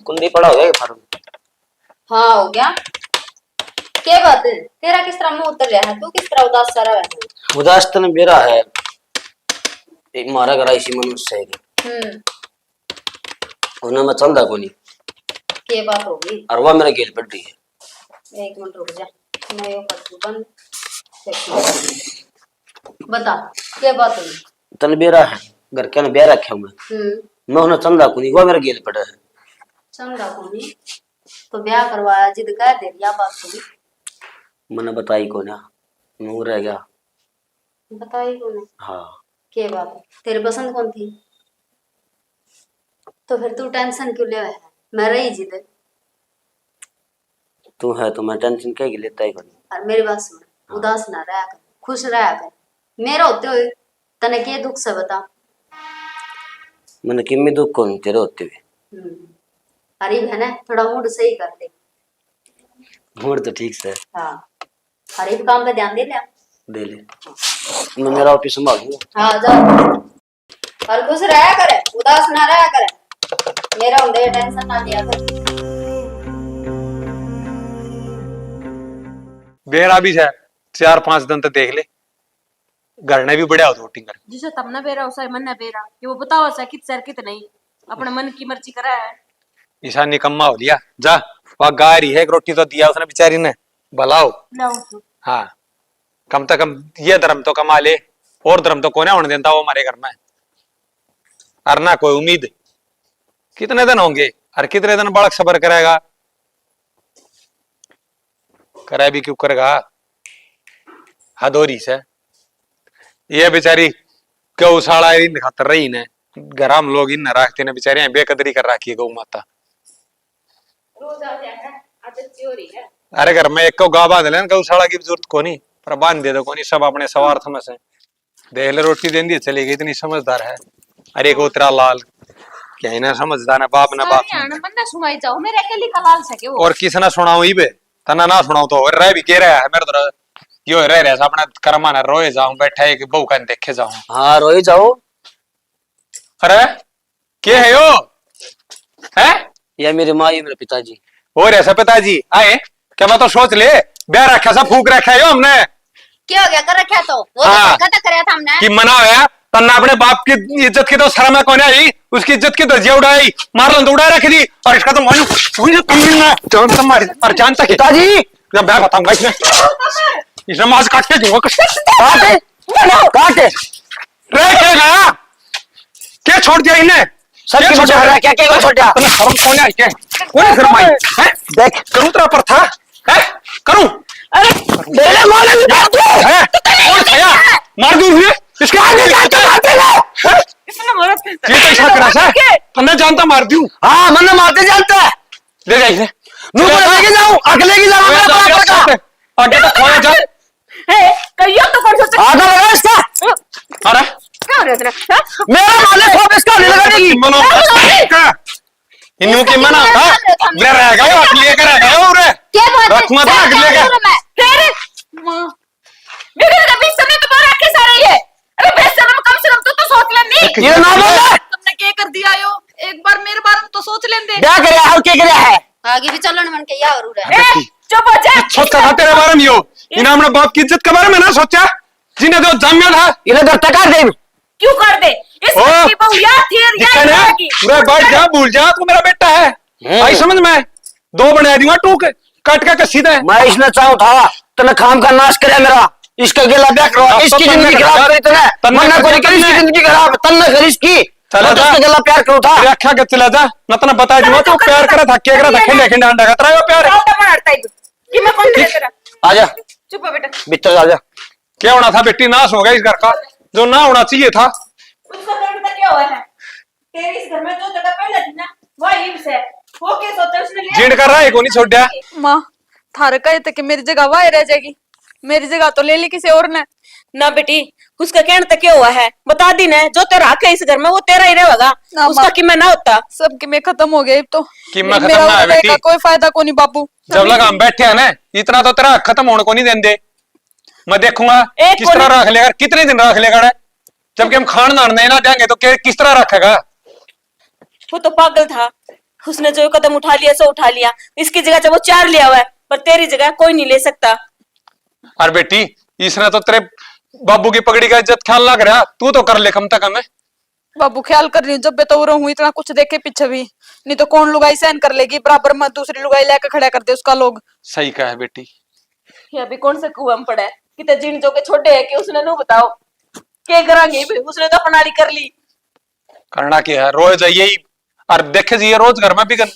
कुंडी पड़ा हो गया फारूक। हाँ हो गया। क्या बात है, तेरा किस तरह मुंह उतर रहा है, तू किस तरह उदास सा रहा है? उदास तो मेरा है, एक मारा करा इसी मनुष्य है उन्हें मैं चल दा कोनी, क्या बात होगी? और वह मेरा गेल पड़ रही है। एक मिनट रुक जा, मैं यो कर दूं बंद। बता क्या बात होगी? तन बेरा है घर के ना ब्याह रखे मैं उन्हें चंदा कोनी, वह मेरा गेल पड़ा है। चंदा कोनी तो ब्याह करवाया, जिद कर दे या बात होगी? मैंने बताई को ना, नूर रह गया। बताई कोने? हाँ क्या बात है, तेरी पसंद कौन थी? तो फिर तू टेंशन क्यों ले है? मैं रही जिद। तू है तो मैं टेंशन क्या लेता ही कोनी। और मेरी बात सुन, उदास ना रहा कर, खुश रहा कर। मेरा होते हुए तने के दुख से बता। मैंने किम्मी दुख को नहीं तेरे होते हुए। अरे है थोड़ा मूड सही कर दे। मूड तो ठीक से। हाँ अरे काम पे ध्यान दे ले। दे ले, मैं मेरा ऑफिस संभालूंगा। हाँ जाओ। और खुश रहा करे, उदास ना रहा करे। मेरा उन्हें टेंशन ना लिया कर। बेरा भी है 4-5 दिन तो देख ले, घर ने भी बढ़िया हो वोटिंग कर। जिसे तब ना बेरा उसा मन ना बेरा कि वो बताओ सा कित सर कित नहीं अपने मन की मर्जी करा है। ईशा निकम्मा हो लिया जा, वह गा रही है, एक रोटी तो दिया उसने बेचारी ने, भलाओ। हाँ, कम से कम ये धर्म तो कमा ले, और धर्म तो कोने होने देता वो हमारे घर में। और ना कोई उम्मीद, कितने दिन होंगे और कितने दिन बालक सबर करेगा, करे भी क्यों करेगा, हदोरी से ये बेचारी गौशाला इन खातर रही ने, गराम लोग इन रखते ने बेचारे बेकदरी कर रखी है गौ माता। अरे घर में एक को गा बांध लेन, गौशाला की जरूरत को नहीं, पर बांध दे दो कोनी, सब अपने स्वार्थ में से देख ले रोटी दें दी चली गई, इतनी समझदार है। अरे गोत्रा लाल क्या इन्हें समझदार है, बाप ना बाप ना सुनाई जाओ मेरे अकेली का लाल सके वो। और किस ना सुनाऊ ही बे, तना ना सुनाऊ तो रह भी कह रहा है मेरे तो यो रह रहा अपना कर्मा ना रोए जाऊं, बैठा एक बहू का देखे जाऊं। हाँ रोई जाओ। अरे क्या है यो है? ये मेरी माँ, ये मेरे पिताजी। और ऐसा पिताजी आए क्या, मैं तो सोच ले ब्याह रखा सा फूक रखा है यो हमने। क्या हो गया कर रखा तो वो हाँ। तो कराया था हमने कि मना है तन्ना अपने बाप की इज्जत की तो शर्म है, कौन आई उसकी इज्जत की धज्जियां उड़ाई, मारलन तो उड़ा रखी थी, और इसका तो मालूम जान तुम्हारी और जानता है पिताजी जब मैं बताऊंगा इसने मांस काट के दूंगा, काटे काटे रहेगा क्या छोड़ दिया इन्हें, सब की छोड़ रहा है, क्या क्या छोड़ दिया? तन्ने शर्म कौन आई क्या, कौन है शर्म आई है? देख करूं तेरा पर था है, करूं मेरे मारे भी मार दो है, कौन खाया मार दूं इसे, इसके आगे जाके मारते हैं, ये तो ऐसा करा सा तन्ने जानता मार दूं। हाँ मैंने मारते जानता है। ले जा इसे, नू को लेके जाऊं, आगे लेके जाऊं मेरा बाप का। आगे तो खोया जा, कहियो तो कौन सा आगे लगा इसका। अरे क्या हो रहा है तेरा? मेरा माले सब इसका नहीं लगाएगी। मनो इन्हों की मना था ले रहेगा यो अगले का रहेगा यो रे क्या बात है रखमा था अगले का तेरे मां मेरे का बीच समय तुम्हारा रखे सारे ये। अरे बेशरम कम से कम तो सोच ले नहीं ये ना बोले तुमने क्या कर दिया यो, एक बार मेरे बारे में तो सोच लेंदे। क्या करे और क्या करे है? आगे भी चलन मन के या और रहा ए चुप हो जा। सोच था तेरे बारे में यो, इन्हें अपने बाप की इज्जत के बारे में ना सोचा, जिन्हें तो जामिया था इन्हें घर तक दे। क्यों कर दे इस की बहू या थी या की पूरा बैठ जा, भूल जा तू मेरा बेटा है, आई समझ में दो बना दूंगा टूक काट का सीधा है। मैं इसने चाहूं था तने काम का नाश करे मेरा, इसका गिला ब्याह करवा, इसकी जिंदगी खराब करे तने मन्ना कोई कर, इसकी जिंदगी खराब तन्ने कर इसकी, चला जा इसका गिला प्यार करो था। व्याख्या के चला जा, न तना बता दूंगा तू प्यार करा था क्या करा था, खेले खेले अंडा खतरा है प्यार मारता है कि मैं कौन दे तेरा। आजा चुप हो बेटा। भीतर आजा। क्या होना था बेटी, नाश हो गया इस घर का जो ना होना चाहिए था। उसका घर में क्या हुआ है, तेरे इस घर में जो जगह पहले थी ना वही से वो क्या सोचा उसने लिया जीण कर रहा है को नहीं छोड़ दिया। माँ थारे कहे थे कि मेरी जगह वही रह जाएगी, मेरी जगह तो ले ली किसी और ने। ना बेटी उसका कहने तक क्या हुआ है, बता दी ना जो तेरा हक है इस घर में वो तेरा ही रहेगा, ना उसका माँ। कि मैं ना होता सब की मैं खत्म हो गई तो कीमत खत्म मेरा ना है उस बेटी। का कोई फायदा को नहीं बाबू। जब लगा हम बैठे हैं ना इतना तो तेरा खत्म होने को नहीं देंगे, मैं देखूंगा एक किस तरह रख लेगा, कितने दिन रख लेगा, जबकि हम खान नान नहीं ना देंगे तो किस तरह रखेगा। वो तो पागल था, उसने जो कदम उठा लिया सो उठा लिया, इसकी जगह जब वो 4 लिया हुआ है पर तेरी जगह कोई नहीं ले सकता। और बेटी इसने तो तेरे बाबू की पगड़ी का इज्जत ख्याल लग रहा, तू तो कर ले कम तक हमें। बाबू ख्याल कर रही हूँ, जब तो हूँ इतना कुछ देखे पीछे भी नहीं तो कौन लुगाई सहन कर लेगी, बराबर में दूसरी लुगाई लेकर खड़ा कर दे उसका लोग। सही कहा है बेटी। ये अभी कौन से कुआं में पड़ा है, कितने जीण जो के छोटे है कि उसने नो बताओ क्या करांगे, उसने तो अपनाली कर ली। करना क्या है, रोज यही और देखे जी रोज घर में बिगन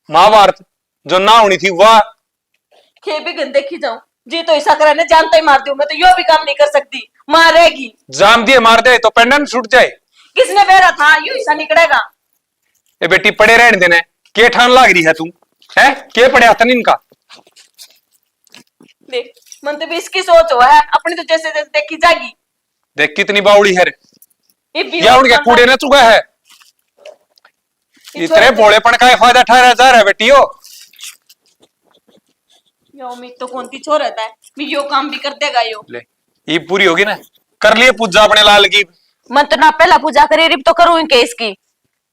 महाभारत जो ना होनी थी वह खे बिगन देखी जाऊं जी, तो ऐसा करा ने जानता ही मार दूं मैं तो यो भी काम नहीं कर सकती, मां रहेगी। जाम दिए मार दे तो पेंडेंट छूट जाए। किसने बेरा था यू ऐसा निकलेगा। ए बेटी पड़े रहने देने के ठान लाग रही है तू है, के पड़े हतन इनका। देख मन तो भी इसकी सोच हुआ है, अपनी तो जैसे जैसे देखी जाएगी। देख कितनी बावड़ी है ये या उनके कूड़े ने चुका है, इतने भोलेपन का फायदा ठहरा जा रहा है बेटियों। यो उम्मीद तो कौन सी छोर रहता है, मैं यो काम भी कर देगा यो। ले ये पूरी होगी ना, कर लिए पूजा अपने लाल की, मन तो ना पहला पूजा करे रिप तो करूँ इनके इसकी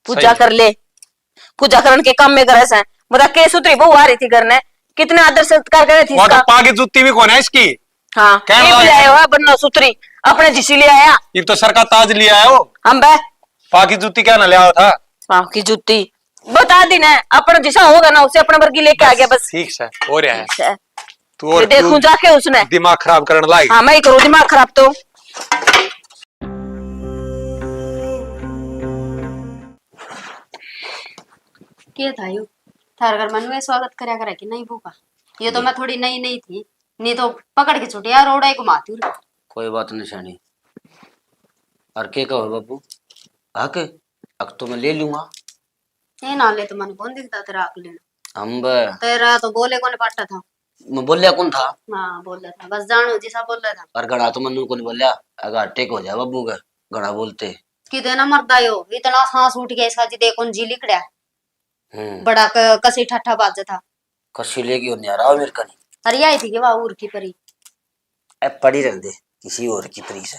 पूजा सही। कर ले। पूजा करने के काम में करे से बता के सुतरी बहू आ रही थी घर ने कितने आदर सत्कार करे थी वहाँ तो इसका। पा की जुत्ती भी कौन है इसकी? हाँ क्या ये बात भी है? आया हुआ बनना सुतरी अपने जिसी ले आया ये तो सर का ताज लिया है वो। हम बे पा की जुत्ती क्या न लिया था? पाँव की जूती बता दी ना अपना जिसा होगा ना उसे अपने वर्गी लेके आ गया बस। ठीक है हो रहा है। ठीक है। तू और देखूं तू जाके उसने दिमाग खराब करने लायक। हाँ मैं ही करूँ दिमाग खराब तो। के था यू थार घर मन में स्वागत करया करे कि नहीं भूखा? ये तो मैं थोड़ी नई नई थी, नहीं तो पकड़ के छुटिया रोड़ा को माती हूँ। कोई बात नहीं शानी। और के कहो बाबू आके अक तो मैं ले लूंगा। ये नाले तो मन कौन दिखता तेरा आक लेना। हम तेरा तो बोले कौन पाटा था। मैं बोलिया कौन था? हाँ बोल रहा था बस जानो जिसा बोल रहा था। और घड़ा तो मनु को नहीं बोलिया अगर टेक हो जाए बाबू का घड़ा बोलते। कि देना मरदा यो इतना सांस उठ गया इसका जी देखो जी लिखड़ा बड़ा कसी ठट्ठा बाज था। कसी लेगी और नहीं आ रहा मेरे का नहीं। अरे आई थी कि वाह उर की परी ए पड़ी रख दे किसी और की तरी से।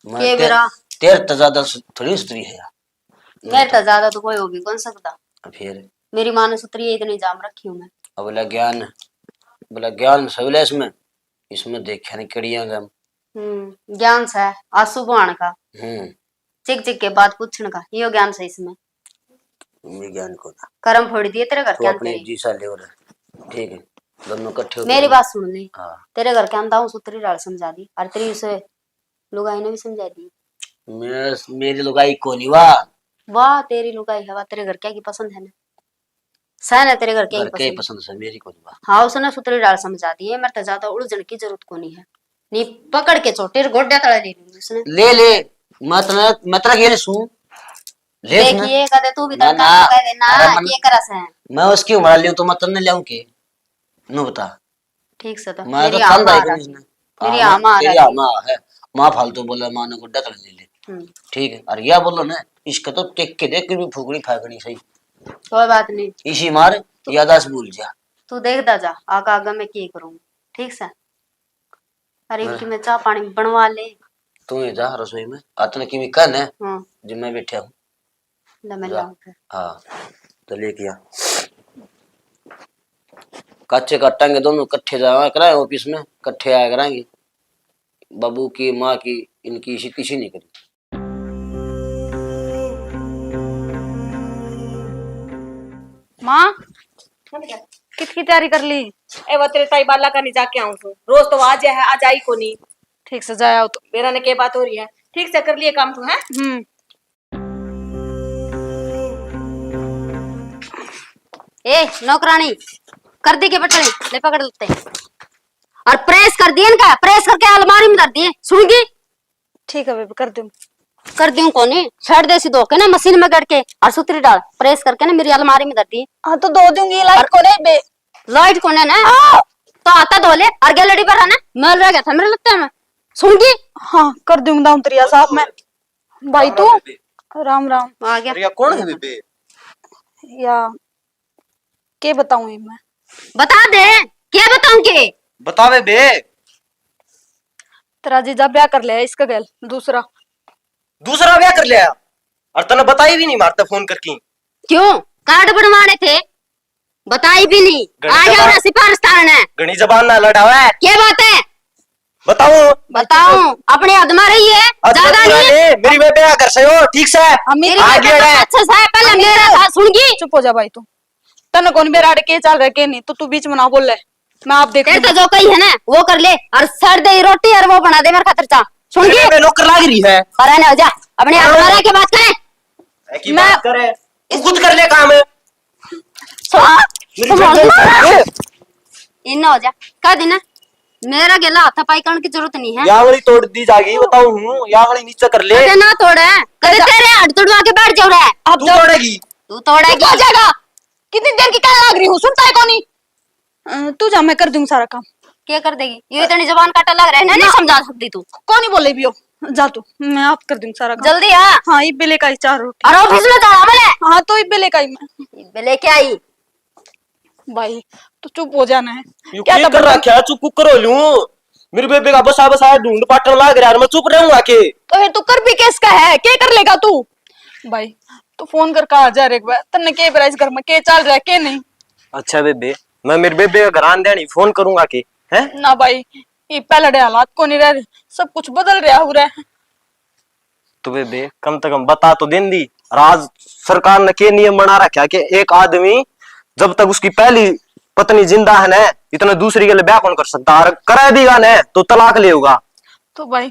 के बेरा तेर तो ज्यादा थोड़ी सुतरी है यार। मेरे तो ज्यादा तो कोई हो भी कौन सकता। फिर मेरी माँ ने सुतरी इतनी जाम रखी हूँ मैं। अब बोला ज्ञान सविला इसमें देखा नहीं कड़िया गम। ज्ञान से आंसू बहान का हम्म चिक चिक के बाद पूछने का यो ज्ञान से इसमें ज्ञान को ना कर्म फोड़ दिए तेरे घर तो के अपने अंदर। जी सा ले और ठीक है दोनों इकट्ठे मेरी बात सुन ले हाँ तेरे घर के अंदर हूँ सुतरी डाल समझा दी और तेरी उसे लुगाई ने भी समझा दी। मेरी लुगाई को नहीं वाह वाह तेरी लुगाई है वाह तेरे घर क्या की पसंद है ना सहन है तेरे घर क्या घर की के पसंद। पसंद से मेरी को नहीं वाह। हाँ उसने सुतरी डाल समझा दी है मेरे तो ज्यादा उलझन की जरूरत को नहीं है। नहीं पकड़ के चोटी गोड्या तड़ा ले लूंगी उसने। ले मतलब ये सुन ले सुन। देखिए कदे तू भी ना, तड़का ना, लगा देना अरे मन- ये करस है। मैं उसकी उम्र लियो तो मतलब नहीं लाऊं के नु बता। ठीक से तो मैं तो मेरी ठंड आमा आई आ को रही नहीं मेरी आमा आ तेरी रही आमा है माँ फालतू बोला माँ ने गुड्डा तड़ ले हम्म, ठीक है। और यह बोलो ना इसका तो टेक के देख भी फूकनी फाकनी सही कोई बात नहीं इसी मार यादाश्त भूल जा। तू देखता जा आगा आगा मैं की करूँ ठीक से। अरे इनकी मैं चाह पानी बनवा ले। तू ही जा रसोई में अतने की भी कन है हाँ जो मैं बैठा हूँ। ले मैं जा। लाऊं फिर। हाँ तो लेके आ कच्चे कट्टांगे दोनों इकट्ठे जाया कराए ऑफिस में इकट्ठे आया कराएंगे। बाबू की माँ की इनकी इसी किसी नहीं करी। माँ कितनी तैयारी कर ली? ए वो तेरे ताई बाला का नहीं जाके आऊं तू रोज तो आज है आज आई को नहीं। ठीक से जाया हो तो। मेरा ने क्या बात हो रही है ठीक से कर लिए काम तू है। ए नौकरानी कर दी के बटन ले पकड़ लेते हैं और प्रेस कर दिए इनका प्रेस करके अलमारी में धर दिए सुनगी। ठीक है बेबी कर दूं। कर दियो कोने छड़ दे सी धो के ना मशीन में गड़ के और सुतरी डाल प्रेस करके ना मेरी अलमारी में धर दी। हाँ तो धो दूंगी लाइट को नहीं बे। लाइट कोने ना तो आता धो ले और गैलरी पर है ना मैल रह गया था मेरे लगता है मैं सुनगी। हाँ कर दूंगी दाऊं तरिया साहब मैं। भाई तू राम राम आ गया अरे कौन है बेबे? या के बताऊं ये मैं? बता दे क्या बताऊं के बतावे बे। तेरा जीजा ब्याह कर लिया इसका गैल दूसरा। दूसरा ब्याह कर लिया और तने बताई भी नहीं मारता फोन करके। क्यों कार्ड बनवाने थे बताई भी नहीं आ गया ना सिफारिश तारने घनी जबान ना लड़ावा है। क्या बात है बताओ बताऊं अपने हद में रही है ज्यादा नहीं। मेरी मैं ब्याह कर सही हो ठीक से मेरी आ गया है। अच्छा सा पहले मेरा था सुनगी। चुप हो जा भाई तू तन कौन बेराड़ के चल रहे के नहीं तो तू बीच में ना बोल ले मैं आप देख तेरे तो जो कही है ना वो कर ले और सर दे रोटी और वो बना दे मेरे खातिर चा सुनगी। मेरे पे नौकर लाग रही है। और आने हो जा अपने हद में रह के बात करे की बात करे तू खुद कर ले काम है। इन हो जा कह देना मेरा गेला हाथा पाई करने की जरूरत नहीं है। या वाली तोड़ दी जागी बताऊं हूं या वाली नीचे कर ले। कदे ना तोड़े कदे तेरे हाथ तोड़वा के बैठ जाओ रे तू तोड़ेगी तू तोड़ेगी हो जाएगा कितनी देर की कहने लग रही हूँ सुनता है कौन? तू जा मैं कर दूंगी सारा काम। क्या कर देगी ये इतनी जबान काटा लग रहा है ना नहीं समझा सकती तू कौन ही बोले भी हो जा तू मैं आप कर दूंगी सारा काम। जल्दी आ हाँ इब्बे लेकर आई 4 रोटी। और ऑफिस में जा बोले हाँ तो इब्बे लेकर आई मैं। लेके आई भाई तो चुप हो जाना है यू क्या की तो कर रखा है चुप करो लूं मेरे बेबे का बसा बसा ढूंढ पाटन लाग रहा है, मैं चुप रहूंगा के? तो फिर तू कर भी किसका है, क्या कर लेगा तू? भाई तू फोन कर कहा जा एक बार तन्ने के बरा इस घर में के चल रहा है के नहीं? अच्छा बेबे, मैं मेरे बेबे का घर आन देनी फोन करूंगा के? हैं ना भाई, ये पहले हालात को नहीं रह, सब कुछ बदल रहा हो रहा है। तो बेबे कम से कम बता तो दें दी। राज सरकार ने के नियम बना रखा कि एक आदमी जब तक उसकी पहली पत्नी जिंदा है ना, इतना दूसरी के लिए ब्याह कौन कर सकता, और करा देगा ना तो तलाक ले होगा। तो भाई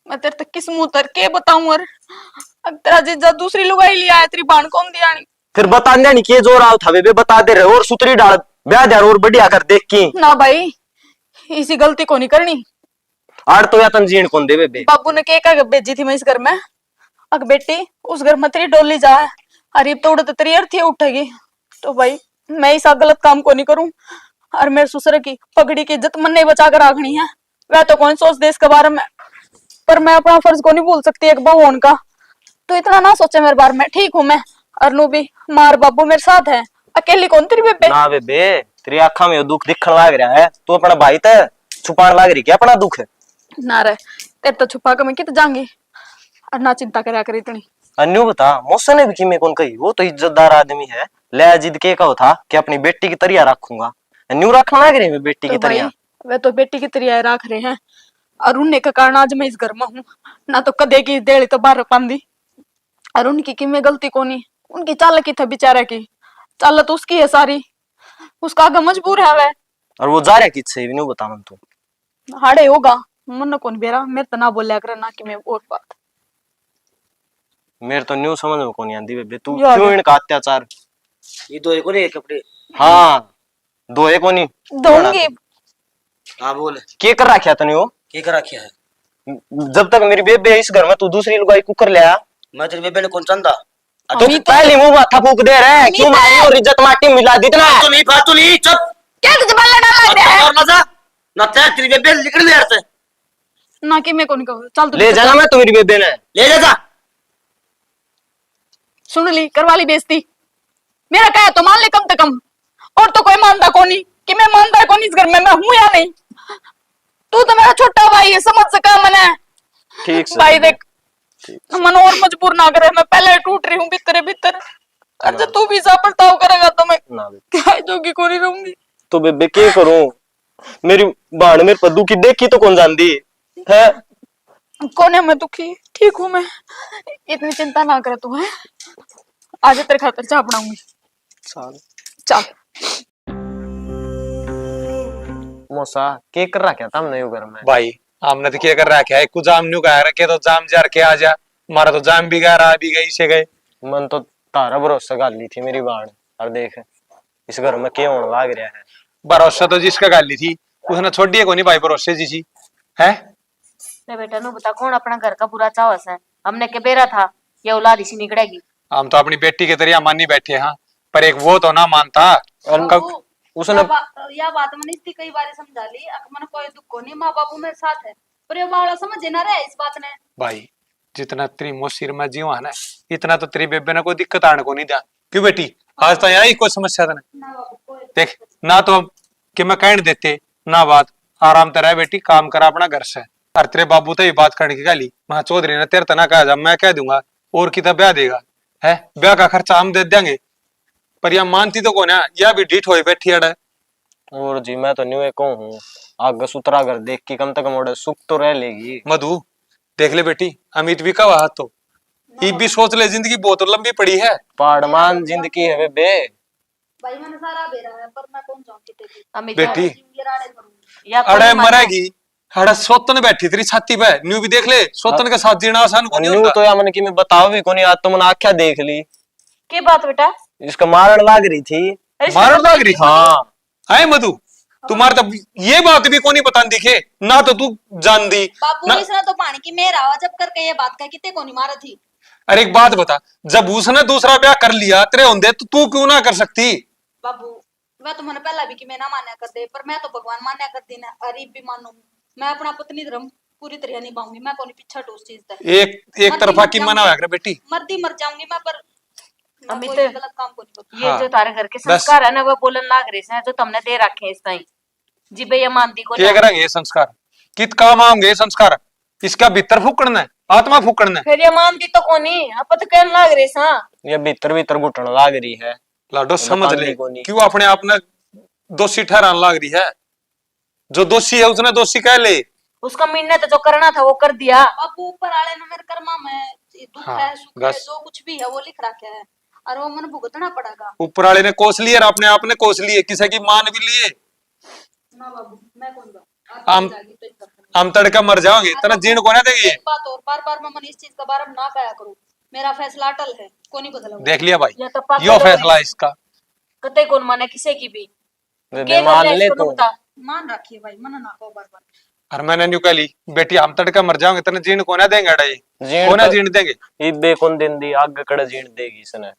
मैं तेरे तक किस मुंह तर के बताऊं? और अब तेरा जीजा दूसरी लुगाई लिया है, तेरी बाण कौन दिया नहीं? फिर बता दे नहीं के जोर आओ था बेबे, बता दे रहे और सुतरी डाल ब्याह जा और बढ़िया कर देख की। ना भाई इसी गलती को नहीं करनी। आड़ तो या तंजीन कौन दे बेबे? बाबू ने के भेजी थी मैं इस घर में, अग बेटी उस घर में तेरी डोली जा है, अरे तो उड़ते तेरी अर्थी उठेगी। तो भाई मैं ऐसा गलत काम को नहीं करूं, और मेरे ससुर की पगड़ी की इज्जत मन नहीं बचा कर रखनी है। वह तो कौन सोच दे इसके बारे में, पर मैं अपना फर्ज को नहीं भूल सकती एक बहू होने का। तो इतना ना सोचे मेरे बारे में, ठीक हूं मैं, और नू भी मार बाबू मेरे साथ है, अकेली कौन तेरी बेबे? ना बेबे तेरी आंखा में दुख दिखने लग रहा है, तू अपना भाई ते छुपाने लग रही क्या अपना दुख है? ना रे तेरे तो छुपा के मैं कित जाऊंगी, और ना चिंता करया कर इतनी। अन्यू बता मौसा ने भी की मैं कौन कही, वो तो इज्जतदार आदमी है, ले जिद के कहो था कि अपनी बेटी की तरिया रखूंगा, अन्यू रखना लग रही मैं बेटी की तो भाई तरिया। वे तो बेटी की तरिया रख रहे हैं, और उन्हें के कारण आज मैं इस घर में हूँ, ना तो कदे की देड़ी तो बाहर पांदी। और उनकी की मैं गलती को नहीं, उनकी चाल की था बेचारे की, चाल तो उसकी है सारी, उसका आगे मजबूर है वह। और वो जा रहा किससे भी नहीं बता मन तू? हाड़े होगा मन कौन बेरा, मेरे तो ना बोलिया कर ना कि मैं और बात। मेरे तो न्यू समझ में कौन आंदी बेबे, तू यार। क्यों इनका अत्याचार? ये तो एक और एक कपड़े। हाँ दो एक कोनी दूंगी। हाँ बोल, के कर रखा तने वो? क्या करा क्या है? जब तक मेरी बेबे इस घर में तू दूसरी लुगाई कुकर ले आया मैं तेरे बेबे ने कौन चंदा? तो पहली मुंह माथा फूक दे रहे, क्यों मारी और इज्जत माटी में मिला दी इतना? फालतू नहीं, चुप। क्या तुझे बल्ला डाल लग रहा है? और मजा ना तेरे, तेरी बेबे निकल ले से। ना कि मैं कौन कहूँ, चल तू ले जाना मैं तो मेरी बेबे ने ले जा। सुन ली करवा ली बेइज्जती, मेरा कहा तो मान ले कम से कम, और तो कोई मानता को नहीं कि मैं मानता कौन इस घर में मैं हूं या नहीं। तू तो मेरा छोटा भाई है, समझ सका मैंने। ठीक से भाई देख मन और मजबूर ना करे, मैं पहले टूट रही हूँ भीतर भीतर, और जब तू भी ऐसा बर्ताव करेगा तो मैं ना क्या जोगी को नहीं रहूंगी। तो बेबे के करूं, मेरी बाण मेरे पर दुखी देखी तो कौन जानती है? कौन है मैं दुखी, ठीक हूँ मैं, इतनी चिंता ना कर तू है। आज तेरे खातर चाय बनाऊंगी, चल। मौसा के कर रखा था हमने घर में? भाई हमने तो क्या कर रखा है, कुछ जाम न्यू कह रखे तो जाम जार के आ जा, हमारा तो जाम भी गया रहा भी गई से गए। मन तो तारा भरोसा कर ली थी मेरी बाण, और देख इस घर में क्या होने लग रहा है। भरोसा तो जिसका गाली थी उसने छोड़िए को नहीं भाई, भरोसे जी सी है। रे बेटा नु बता कौन अपना घर का बुरा चावस है, हमने के बेरा था ये औलाद इसी निकलेगी। हम तो अपनी बेटी के तरिया मानी बैठे हैं, पर एक वो तो ना मानता। और उसने या बात मैंने इतनी कई बार समझा ली, मन कोई दुख को नहीं, माँ बाबू मेरे साथ है, पर ये बावड़ा समझे ना रहे इस बात ने। भाई जितना तेरी मुसीर में जीव है ना, इतना तो तेरी बेबे ने कोई दिक्कत आने को नहीं दिया। क्यों बेटी आज तो यहाँ ही कोई समस्या था ना? देख ना तो कि मैं कह देते ना, बात आराम से रह बेटी, काम करा अपना घर से। और तेरे बाबू तो ये बात करने की गाली महा चौधरी ने तेरे तना कहा, मैं कह दूंगा और कितना ब्याह देगा है, ब्याह का खर्चा हम दे देंगे, पर यह मानती तो कौन है, यह भी ढीठ हो बैठी है। और जी मैं तो न्यू को हूँ, आगे सुतरा घर देख के कम तक मोड़े सुख तो रह लेगी। मधु देख ले बेटी, अमित भी कहा हाथ तो ये भी सोच ले, जिंदगी बहुत लंबी पड़ी है। पाड़मान जिंदगी है बेबे। भाई मैंने सारा बेरा है, पर मैं कौन जाऊं किते अमित बेटी या अरे मरेगी, अरे सोतन बैठी तेरी छाती पे, न्यू भी देख ले, सोतन के साथ जीना आसान को नहीं न्यू होता। तो या मन की मैं बताओ भी कोनी, आज तो मैंने आख्या देख ली, के बात बेटा, इसका मारण लाग रही थी। मारन लाग रही थी? हाँ है मधु तुम्हारे तब ये बात भी कोनी पता दिखे ना, तो तू जान दी बाबू ना। इसने तो पानी की मेरा आवाज जब करके ये बात कह किते को नहीं मारा थी। अरे एक बात बता, जब उसने दूसरा ब्याह कर लिया तेरे होंदे तो तू क्यों ना कर सकती? बाबू मैं तो मैंने पहला भी कि मैं ना मान्या कर दे, पर मैं तो भगवान मान्या कर दी ना, अरीब भी मानू, मैं अपना पत्नी धर्म पूरी तरह निभाऊंगी, मैं कोनी पीछा उस चीज से। एक तरफा की मना होया कर बेटी, मर्दी मर जाऊंगी मैं, पर मैं अमित, कोई गलत काम को नहीं करूंगी। ये हाँ, जो तारे घर के बस। संस्कार है ना वो बोलन लाग रहे हैं जो तुमने दे रखे हैं इस ताई जी भैया मानती को क्या करेंगे ये संस्कार? कित काम आएंगे ये संस्कार? इसका भीतर फूकना है, आत्मा फूकना है। फिर ये मानती तो कोनी, आप तो कहने लाग रही सा। ये भीतर भीतर घुटन लाग रही है। लाडो समझ बताने ले को नहीं। क्यों अपने आप ने दोषी ठहराने लाग रही है। जो दोषी है उसने दोषी कह ले। उसका मिलने तो जो करना था वो कर दिया। बापू ऊपर आले ने मेरे कर्मा में दुख हाँ, है, सुख है, बस। जो कुछ भी है वो लिख रखा है और वो मन भुगतना पड़ेगा। ऊपर वाले ने कोस लिए और अपने आप ने कोस लिए, किसी की मान भी लिए। ना बाबू मैं कौन बा हम हम तड़का मर जाओगे तना जीण को ना देंगे। एक बात और, बार बार मैं मन इस चीज का बारे में ना कहा करूं। मेरा फैसला अटल है, को नहीं बदला। देख लिया भाई, या तो पागल यो हो गए। फैसला है इसका। कते कौन माने किसी की भी। बेबे मान ले तो। मान रखिए भाई, मन ना को बार बार। और मैंने न्यू कह ली बेटी हम तड़का मर जाओगे तना जीण को ना देंगे अड़ाई जीण को ना तो- जीण देंगे। इबे कौन दिन दी आग कड़ जीण देगी इसने।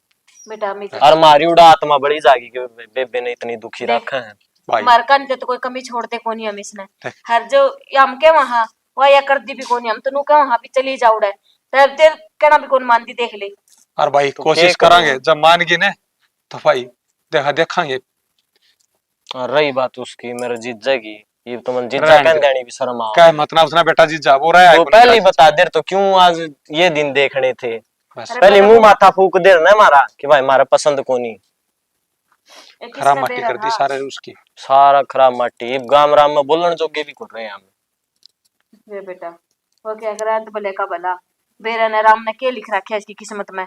बेटा अमित और मारी उड़ा आत्मा बड़ी जागी कि बेबे ने इतनी दुखी रखा है। भाई मरकन ते तो कोई कमी छोड़ते कोनी हम इसने। हर जो हम के वहां वह या कर दी भी कोनी, हम तो नु के वहां भी चली जाउड़े तब ते कहना भी कौन मानती देख ले। और भाई तो कोशिश क्या करांगे, जब मान गई ना तो भाई देखांगे। और रही बात उसकी मेरे जीजा की, ये तो मन जीजा रहने कह दे। देनी भी शर्म आओ। क्या मतलब उसने बेटा जी जा वो रहा है वो पहले ही बता दे तो क्यों आज ये दिन देखने थे। बस। अरे पहले बेटा मुंह वो- माथा फूक दे ना हमारा कि भाई हमारा पसंद कोनी। एक खराब किसने मट्टी बेरा कर दी था। सारे उसकी। सारा खराब माटी गाम राम में बोलन जोगे भी कर रहे हैं हम। वे बेटा वो क्या करा तो भले का भला। बेरा ने राम ने क्या लिख रखा है इसकी किस्मत में।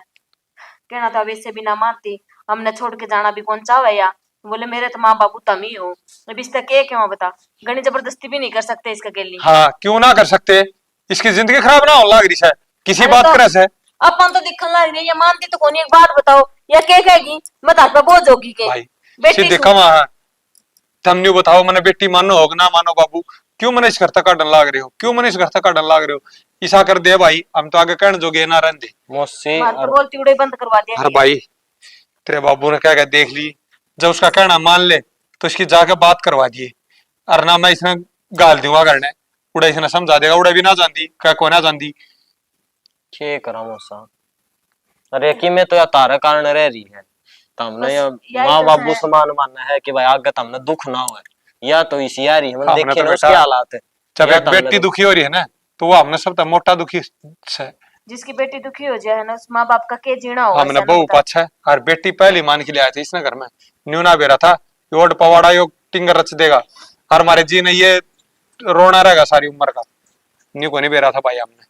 कहना था वैसे भी ना मानती, हमने छोड़ के जाना भी कौन चाहे या। बोले मेरे तो माँ बाबू तम ही हो, अब इसका क्या क्यों बता। गणी जबरदस्ती भी नहीं कर सकते इसका गेली। हाँ क्यों ना कर सकते, इसकी जिंदगी खराब ना हो लाग रही है किसी अरे बात तो- करे से। अपन तो दिखने लग रही है, ये मानती तो कौन। एक बात बताओ या क्या कहेगी, मत हाथ पे बोझ होगी के भाई बेटी सीधे सु- कमा है तुम न्यू बताओ मैंने बेटी मानो हो ना मानो बाबू। क्यों मैंने इस घर तक काटन लाग रहे हो, क्यों मैंने इस घर तक काटन लाग रहे हो। ईसा कर दे भाई, हम तो आगे कहने जोगे ना रहने दे। मुझसे मार तो बोलती उड़े बंद करवा दिया अरे भाई तेरे बाबू ने क्या क्या देख ली, जब उसका कहना मान ले तो इसकी जाके बात करवा दिए। और ना मैं इसने गाल दूंगा करने, उड़ा इसने समझा देगा, उड़ा भी ना जानती क्या को ना जानती। के करा मोसा। अरे कि मैं तो या तारा कारण रह रही है तमने बस या यही माँ तो बाबू है। समान मानना है कि भाई आगे तमने दुख ना हो या तो इसी यारी हम हमने देखे तो ना उसके बेटा- हालात है। जब या एक तमने बेटी तो- दुखी हो रही है ना तो वो हमने सब तक मोटा दुखी है। जिसकी बेटी दुखी हो जाए ना उस माँ बाप का के जीना होगा। हमने ऐसा ना बहु बता। पक्ष है और बेटी पहली मान के लिए आए थे इस नगर में। न्यूना बेरा था योड पवाड़ा यो टिंगर रच देगा और हमारे जी ने ये रोना रहेगा सारी उम्र का। न्यू को नहीं बेरा था भाई हमने।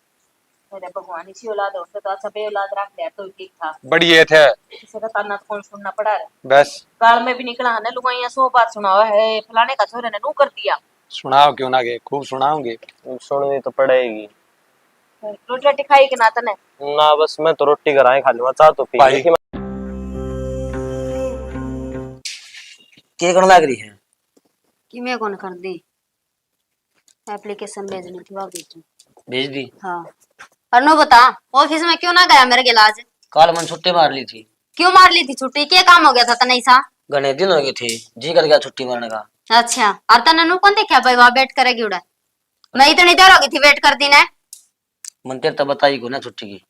मेरे भगवान इसी औलाद होते तो अच्छा बे औलाद रख लिया तो ठीक था। बड़ी ये थे किसी का ताना तो कौन सुनना पड़ा है। बस। गाल में भी निकला है ना लुगाइया सो बात सुनावा है फलाने का छोरे ने नू कर दिया। सुनाओ क्यों ना गे, खूब सुनाओगे। सुननी तो पड़ेगी रोटी रोटी खाई के ना तने। ना। बस मैं तो रोटी कराए खा लूंगा, चाह तो पी भाई। कि क्या करने लग रही है। कि मैं कौन कर दी एप्लीकेशन भेजनी थी, वह भेजू। भेज दी। हाँ और नो बता ऑफिस में क्यों ना गया मेरे गिलास। कल मन छुट्टी मार ली थी। क्यों मार ली थी छुट्टी, क्या काम हो गया था तने सा। घने दिन हो गए थे, जी कर गया छुट्टी मारने का। अच्छा और तने नु कौन देखा भाई वहां वेट करेगी उड़ा। मैं इतनी देर हो गई थी वेट कर दी ने। मन तेरे तो बताई को ना छुट्टी की।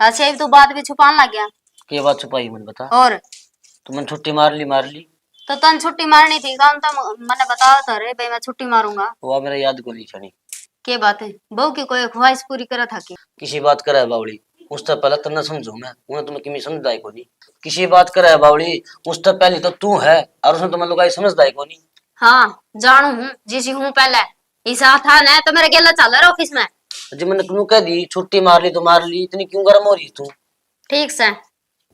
अच्छा ये तू बात भी छुपाने लग गया। क्या बात छुपाई मन बता। और तो मन छुट्टी मार ली। तो तन छुट्टी मारनी थी काम तो मैंने बताया था रे भाई मैं छुट्टी मारूंगा। वो मेरा याद को नहीं छनी। के बात है बहू की कोई ख्वाहिश पूरी करा था कि। किसी बात करे है बावड़ी उससे पहले तन्ना समझो मैं उन्हें तुम्हें किमी समझदाई को नहीं। किसी बात करे है बावड़ी उससे पहले तो तू है और उसने तुम्हें लुगाई समझदाई को नहीं। हाँ जानू हूँ जिसी हूँ पहले ऐसा था ना तो मेरे गेला चल रहा ऑफिस में। जी मैंने क्यों कह दी छुट्टी मार ली तो मार ली, इतनी क्यों गर्म हो रही तू। ठीक से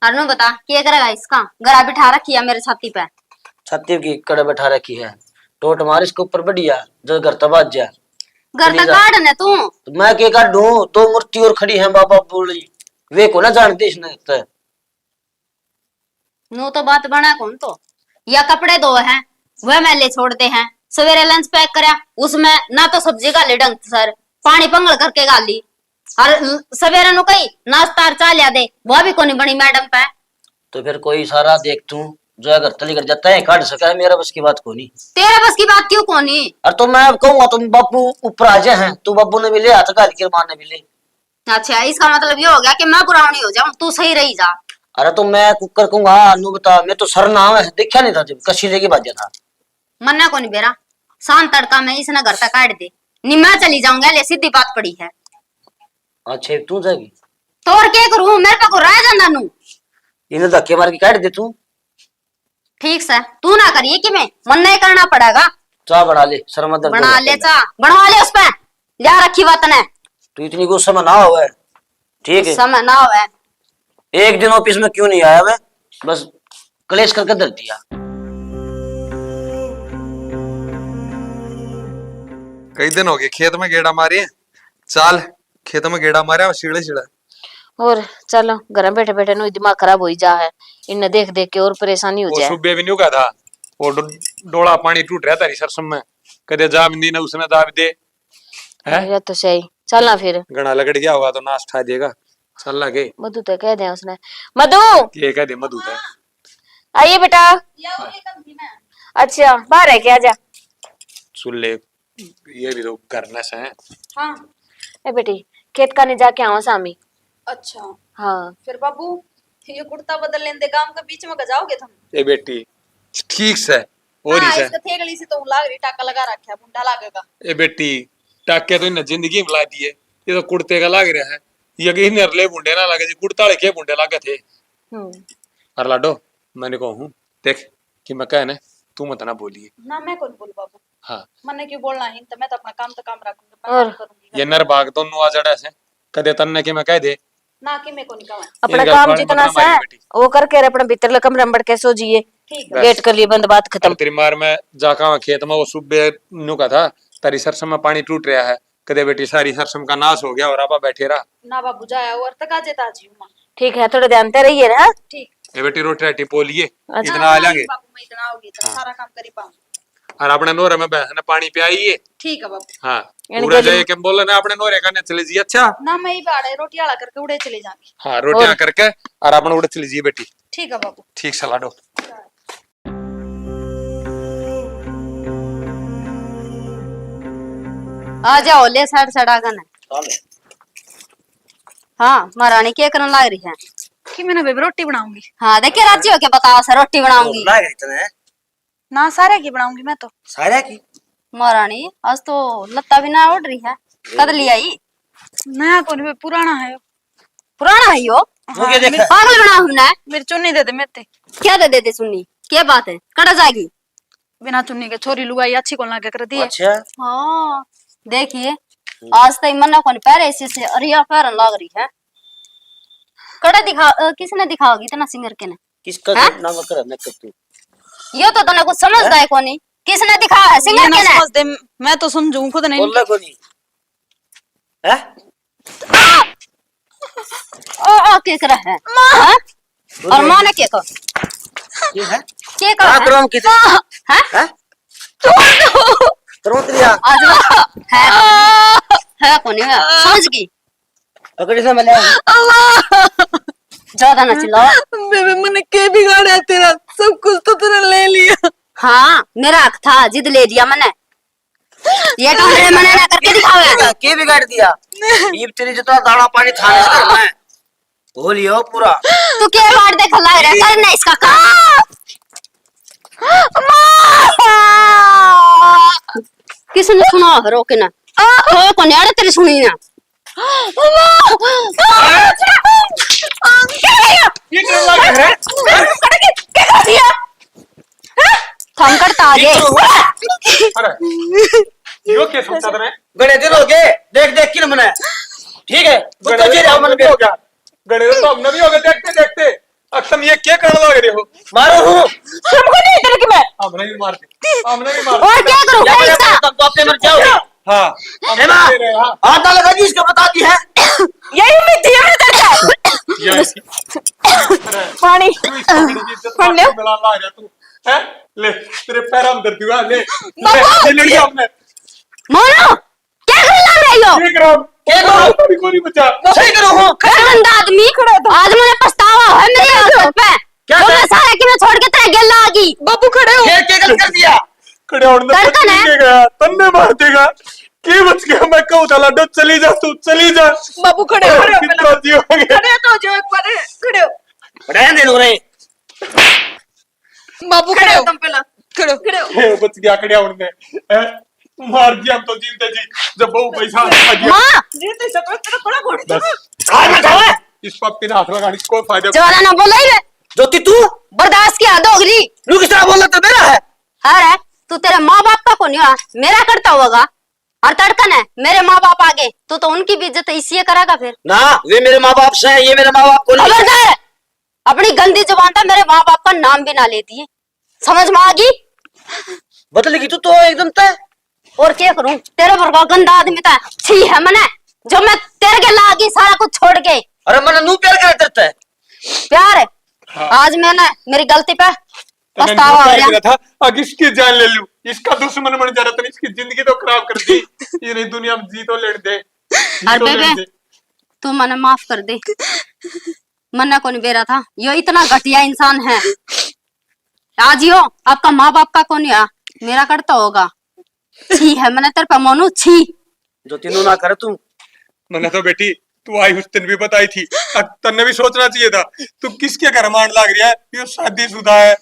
और नु बता क्या करेगा इसका। गला बिठा रखी है मेरे छाती पे। छाती की कड़े बैठा रखी है, टोट मार इसके ऊपर बढ़िया जो घर तबाद जा। घर तक काट ने तू। तो मैं क्या काटू, दो मूर्ति और खड़ी है बाबा बोली वे को ना जानते इसने तो। नो तो बात बना कौन तो या कपड़े दो हैं वह मैले छोड़ते हैं। सवेरे लंच पैक करा उसमें ना तो सब्जी गाली ढंग सर पानी पंगल करके गाली और सवेरे नु कही नाश्ता चाह लिया दे वह भी कोनी बनी मैडम पे। तो फिर कोई इशारा देख तू जो अगर तली कर जाता है काट सका है, मेरा बस की बात को नहीं। तेरे बस की बात क्यों कोनी। और तो मैं अब कहूंगा तुम बापू ऊपर आ जाए हैं, तू बाबू ने भी ले हाथ गाल के मां ने भी ले। अच्छा इसका मतलब ये हो गया कि मैं पुरानी हो जाऊं तू सही रही जा। अरे तो मैं कुकर कहूंगा नु बता मैं तो सर नाम है देखा नहीं था जब कशीले की बात था। मन्ना कोनी बेरा शाम तड़का में इसने घर तक काट दे, नी मैं चली जाऊंगा, ले सीधी बात पड़ी है। अच्छा तू जाएगी, तो और क्या करूं, मेरे पे को रह जाना नू। इन्हें धक्के मार के काट दे तू। ठीक से तू ना करिए कि मैं मन नहीं करना पड़ेगा। चाह बना ले, सर मत दर्द बना होगा ले पहले। चा, बनवा ले उस पे, लिया रखी बात ने। तू इतनी गुस्सा में ना हो, ठीक है। समय ना होवे। एक दिन ऑफिस में क्यों नहीं आया मैं, बस क्लेश करके दर दिया। कई दिन हो गए खेत में गेड़ा मारे, चाल खेत में गेड़ा मारे सीढ़े सीढ़े। और चलो घर में बैठे बैठे नु दिमाग खराब हो ही जा है, इन्हें देख देख के और परेशानी हो वो जाए। सुबह भी नहीं उगा था, वो डोला पानी टूट रहा था सरसम में, कदे जाम दी ना उसने दाब दे है। ये तो सही, चलना फिर। गणा लगड़ गया होगा तो नाश ठा देगा, चल लगे मधु तो कह दे उसने, मधु ये कह दे मधु था। आइए बेटा। अच्छा बाहर है क्या, जा। सुन ले, ये भी तो करना से है। हाँ। ए बेटी खेत का नहीं जाके आवा सामी। अच्छा हाँ फिर बाबू ये कुर्ता बदल लेंदे, गांव के बीच में गजाओगे तुम। ए बेटी ठीक से और ही हाँ, से। इसका थेगली से तो लाग रही, टाका लगा रखा, बुंडा लागेगा। ए बेटी टाके तो इन जिंदगी में ला दिए, ये तो कुर्ते का लाग रहा है, ये कि इन्हें ले बुंडे ना लगे जी, कुर्ता के बुंडे लागे थे। और लाडो मैंने कहूँ देख कि मैं कहने तू मत ना बोलिए ना मैं कौन बोलूं बाबू, हाँ। मैंने क्यों बोलना है, तो मैं तो अपना काम रखूंगी, मैं और नहीं करूंगी। ये नर भाग तो नुआ जड़ा से कदे तन्ने के मैं कह दे ना कि मैं को नहीं कहूं। अपना इनका काम पानी जितना मत सा है मारी बेटी। वो करके रहे, अपने भीतर कमरे में बैठ के सो जिए, ठीक है। गेट कर लिए बंद, बात खत्म। अब तेरी मार में जाका खेत में वो सुबह नु का था, तारी सरसम में पानी टूट रहा है, कदे बेटी सारी सरसम का नाश हो गया और आपा बैठे रहा। ना बाबू जाया और तक आज ताजी हूं। ठीक है थोड़े ध्यान से रहिए ना। ठीक। ए बेटी रोटी राटी पोलिए, अच्छा। इतना आ जाएंगे। बाबू मैं इतना आओगी तो सारा काम करी पाऊं। और अपने नोरे में बहन पानी पियाइए। ठीक है बाबू। हाँ यानी पूरा कि जाए के बोले ना अपने नोरे का चले जी। अच्छा ना मैं ही बाड़े रोटी आला करके उड़े चले जाऊंगी। हाँ रोटियां करके और अपने उड़े चले जी बेटी। ठीक है बाबू। ठीक से लाडो। आ जाओ ले साइड सड़ा गन। हाँ महारानी क्या करने लग रही है। कि मैंने बेबी रोटी बनाऊंगी। हाँ देखिए राजी हो के बताओ सर, रोटी बनाऊंगी लाग रही तने ना सारे की बनाऊंगी मैं तो। सारा की महारानी। आज तो लत्ता भी ना उड़ रही है, कद लिया आई। नया कौन है, पुराना है। पुराना है यो। वो क्या देखा? पागल बना हमने। मेरी चुन्नी दे दे मेरे, क्या दे देते सुननी, क्या बात है, कड़ा जाएगी। बिना चुन्नी के छोरी लुगाई अच्छी कौन लागे कर दी है। अच्छा हाँ देखिए आज तक मना कौन पैर ऐसे से अरिया पैर लग रही है। कड़ा दिखा किसने दिखाओगी इतना सिंगर के ने। किसका हाँ? नाम कर मैं कर तू यो तो तने कुछ समझदा है कोनी, किसने दिखाया है ये सिंगर ना के ने। समझ दे, मैं तो समझूं खुद नहीं। बोल को नहीं है ओ के कर है हाँ? और मां ने के को ये है के क्या कर करो हम किसे हैं है तुरंत लिया आज है कोनी है समझ गई। पकड़ी से मिले ज्यादा ना चिल्लाओ। बेबे मैंने के बिगाड़ा तेरा, सब कुछ तो तूने ले लिया। हाँ मेरा हक था, जिद ले दिया मैंने। ये कमरे मैंने ना करके दिखावे। के बिगाड़ दिया ये तेरी जितना दाना पानी था ना मैं हो लियो पूरा। तू क्या बात देख लग रहा है, करना इसका काम। किसने सुना रोके ना तो कौन यार तेरी सुनी ना। ये क्या लग रहा है? थम करता आगे। अरे यो क्या सोचा तने? बड़े दिन हो गए देख देख किन मने ठीक है गणेश कुत्ते तो मन हमने भी हो गया, गणेश तो हमने भी हो गया देखते देखते। अब तुम ये क्या करने लग रहे हो? मारो हूं सबको नहीं इधर की मैं। हमने भी मारते, हमने भी मारते। और क्या करूं या क्या इसका। तुम तो अपने मर जाओगे हाँ है ना दे रहे, हाँ आधा लगा जी इसको बता दी है यही उम्मीद थी हमने तेरे ये ऐसी- से। पानी तू इस पकड़ी की इज्जत पढ़ लो। मिला ला रहा तू है। ले तेरे पैर में दर्द हुआ, ले ले लड़ी हमने मोनो क्या करने लग रहे हो। ठीक रहो क्या करो? कभी कोई नहीं बचा। सही करो हूं गंदा आदमी आज मुझे पछतावा है मेरे हाथ पे। क्या तो कर- मैं सारा कि मैं छोड़ के तेरे गेला आ गई। बाबू खड़े हो। के गलत कर दिया खड़े होने तो धड़कन है। बच गया, तन्ने मार देगा। के बच गया, मैं कहूँ था लाडो चली जा तू, चली जा। बाबू खड़े हो, खड़े हो कितना जीव हो गया। खड़े तो हो जाओ एक बार, खड़े हो। रहने दे लो रे बाबू खड़े हो तुम पहला। खड़ो बच गया कड़िया उनने हैं? मार दिया हम तो जीते जी जब बहू पैसा आ गया माँ जीते सको तेरा बड़ा घोड़ी बस इस पप्पी ने हाथ लगाने से कोई फायदा ज्यादा ना बोला ही रे, ज्योति तू बर्दाश्त की हद होगी। तू किस तरह बोला तो मेरा है। अरे तू तेरे माँ बाप का कौन हुआ, मेरा करता होगा। और तड़कन है मेरे माँ बाप आगे तो उनकी भी इज्जत इसी करेगा फिर। ना वे मेरे माँ बाप से हैं, ये मेरे माँ बाप को नहीं। खबरदार, अपनी गंदी जुबान था मेरे माँ बाप का नाम भी ना लेती है, समझ में आ गई? बदलेगी तू तो एकदम तय। और क्या करूं, तेरे पर का गंदा आदमी था, छी है मने जो मैं तेरे के लागी सारा कुछ छोड़ के। अरे मन नू प्यार करे करता है। प्यार है हाँ। आज मैंने मेरी गलती पे तो मैं पछतावा हो क्या रहा। करा था अब इसकी जान ले लूं, इसका दुश्मन बन जा रहा था, इसकी जिंदगी तो खराब कर दी। ये नहीं दुनिया में जी तो लेने दे, जी अरे तो लेने बेबे दे। तू मने माफ कर दे, मन्ना को नहीं बेरा था, यो इतना घटिया इंसान है। आज यो आपका माँ बाप का कौन या मेरा करता होगा, छी है मैंने तेरे पे मोनू, छी। जो तीनों ना करे तू। मैंने तो बेटी तू आई उस दिन भी बताई थी, अब तन्ने भी सोचना चाहिए था। तू किसके घर मान लाग रही है, ये शादीशुदा है,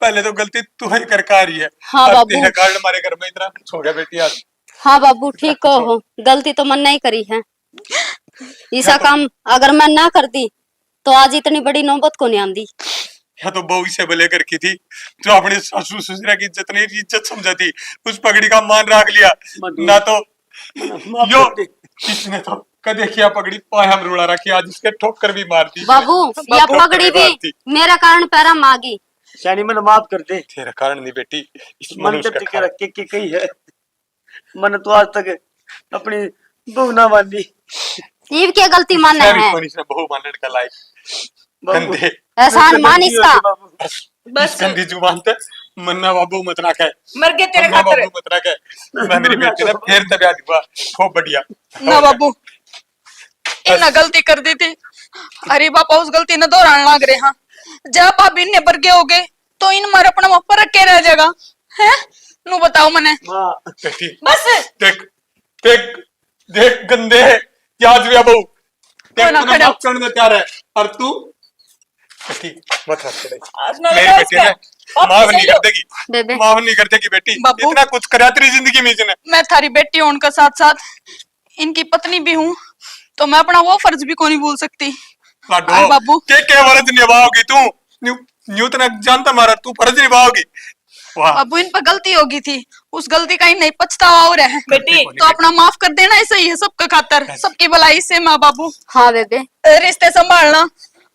पहले तो गलती तू ही कर का रही है। हाँ अब बाबू। तेरे कारण हमारे घर में इतना कुछ हो गया बेटी आज। हाँ बाबू ठीक हो, गलती तो मन नहीं करी है, ऐसा काम अगर मैं ना करती तो आज इतनी बड़ी नौबत को नहीं आंदी। या तो बहू से भले घर की थी जो अपने सासू ससुरा की इज्जत नहीं इज्जत समझा थी, उस पगड़ी का मान रख लिया ना, तो यो इसने तो कदे किया पगड़ी पाया हम रुला रखी, आज इसके ठोकर भी मार दी बाबू या पगड़ी भी मेरा कारण पैरा मांगी। शानी मन माफ कर दे। तेरा कारण नहीं बेटी, इस मन मनुष्य तब का के रख के कही है, मन तो आज तक अपनी बहू ना मानी। ईव की गलती मानना है, इसने बहु मानने का लायक बाबू, गंदे एहसान मान इसका। बस गंदी जुबान ते मन्ना बाबू मत ना कहे, मर गए तेरे मन्ना खातिर। बाबू मत ना कहे। मैं मेरी बेटी ने फिर तबिया हुआ खूब बढ़िया। ना बाबू इन्ना गलती कर दी थी, अरे बापा उस गलती ने दोहराने लाग रहे। हाँ जब आप इन्ने पर गए होगे तो इन मार अपना वहां फर्क के रह जाएगा है, नू बताओ मने। माँ बेटी बस देख देख देख गंदे याद भी बहू देख ना तूने खड़े हो। माफ करने तैयार है और तू बेटी मत हंस ले। आज ना मेरी लगा बेटी ने इसका। माफ नहीं कर देगी, बेबे माफ नहीं कर देगी बेटी, बाबू। इतना कुछ करा तेरी जिंदगी में इसने। मैं थारी बेटी हूं, उनका साथ साथ इनकी पत्नी भी हूँ, तो मैं अपना वो फर्ज भी को नहीं भूल सकती। अरे बाबू के फर्ज निभाओगी तू, न्यू तना जानता मारा तू फर्ज निभाओगी। वाह बाबू इन पर गलती होगी थी, उस गलती का ही नहीं पछतावा हो रहा है बेटी, तो अपना माफ कर देना, ऐसा ही है सबका खातर, सबकी भलाई से। माँ बाबू हाँ बेबे रिश्ते संभालना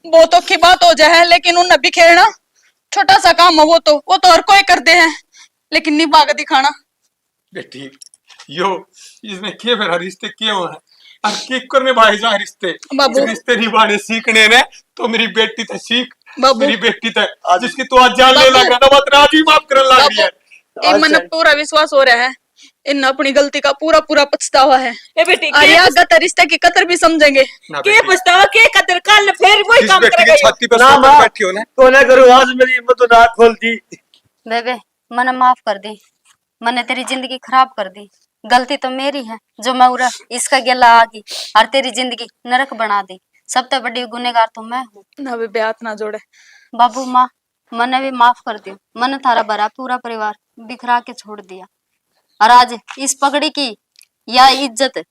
बहुत औखी बात हो जाए, लेकिन उन्हें बिखेरना छोटा सा काम है, वो तो हर कोई करते हैं, लेकिन निभा के दिखाना। बेटी यो इसने के मेरा रिश्ते किए हुए हैं और के कर निभाए जा रिश्ते। बाबू। रिश्ते निभाने सीखने ने तो मेरी बेटी ते सीख, बाबू। मेरी बेटी ते जिसकी तू आज जान ले बाबू। लग रहा था वो आज भी माफ करने लग रही है। ये मन पूरा विश्वास हो रहा है, इन अपनी गलती का पूरा पूरा पछतावा है। अरे आगे रिश्ते की कदर भी समझेंगे। ना के बेटी, पछतावा के कदर कल फिर वही जिस काम बेटी की करेगा। छाती पर ना सोकर माँ बैठी हो ना, को ना करो, आज मेरी हिम्मत ना खोल दी। बेबे मने माफ कर दे, मैंने तेरी जिंदगी खराब कर दी, गलती तो मेरी है जो मैं उरा इसका गिला आ गई और तेरी जिंदगी नरक बना दी, सबसे बड़ी गुनहगार तो मैं हूँ। ना बेबे हाथ ना जोड़े। बाबू माँ मने भी माफ कर दियो, मैंने थारा भरा पूरा परिवार बिखरा के छोड़ दिया और आज इस पगड़ी की या इज्जत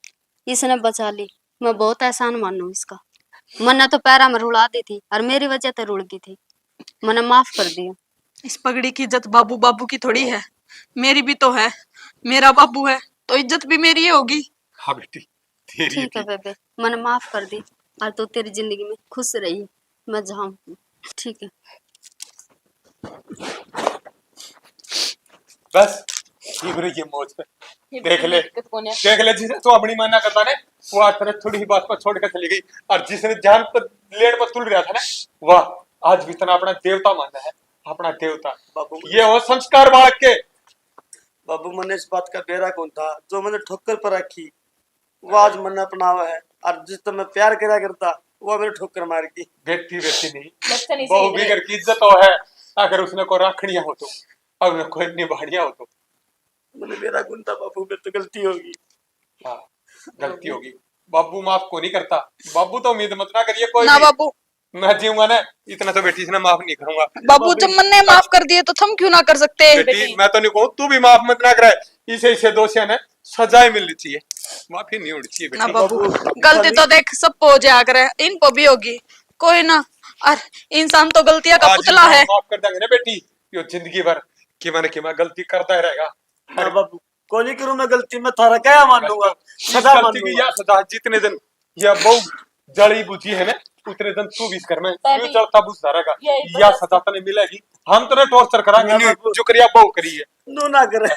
इसने बचा ली, मैं बहुत एहसान मानू इसका। मन्ना तो पैरा में रुला दी थी और मेरी वजह से रुड़ गई थी, मैंने माफ कर दिया। इस पगड़ी की इज्जत बाबू बाबू की थोड़ी है, मेरी भी तो है, मेरा बाबू है तो इज्जत भी मेरी ही होगी। हाँ बेटी तेरी ठीक है बेबे मैंने माफ कर दी और तू तेरी जिंदगी में खुश रही, मैं जाऊँ। ठीक है बस ठीक रही है मौज पे। देख ले जिसे तू अपनी मानना करता ने वो आज तेरे थोड़ी ही बात पर छोड़ कर चली गई, और जिसने जान पर लेड़ पर तुल रहा था ना वह आज भी तना अपना देवता मानना है, अपना देवता। बाबू ये हो संस्कार बालक के। बाबू मैंने इस बात का बेरा कौन था, जो मैंने ठोकर पर रखी वो आज मन अपनावा है, और जिस तो मैं प्यार करा करता वो मेरे ठोकर मार की। बेटी बेटी नहीं बहु भी घर की इज्जत हो है, अगर उसने को राखड़िया हो तो अब कोई निभाड़िया हो तो। मैंने मेरा गुण था बाबू, मेरे तो गलती होगी। हाँ गलती होगी, बाबू माफ को नहीं करता, बाबू तो उम्मीद मत ना करिए कोई ना भी। बाबू मैं जीऊंगा ना इतना तो बेटी से ना माफ नहीं करूंगा। बाबू जब मन ने माफ कर दिए तो हम क्यों ना कर सकते? बेटी मैं तो नहीं कहूँ तू भी माफ मत ना करे, इसे दोषियों ने सजाएं मिलनी चाहिए, माफी नहीं होनी चाहिए ना बेटी। बाबू गलती तो देख सबको हो जाया करे, इनको भी होगी, कोई ना। और इंसान तो गलतियां का आज पुतला है। माफ कर देंगे ना बेटी, यो जिंदगी भर कि मैं गलती करता ही रहेगा। हाँ बाबू को नहीं करूँ मैं गलती, मैं थारा क्या मान लूंगा, सजा मान गलती की लूंगा। या सजा जितने दिन यह बहु जड़ी बुझी है ना उतने दिन तू भी इस घर में यूं चलता बुझता रहेगा, या सजा तो नहीं मिलेगी। हम तो टॉर्चर कराएंगे नहीं, जो करिया बहु करी है नो ना करे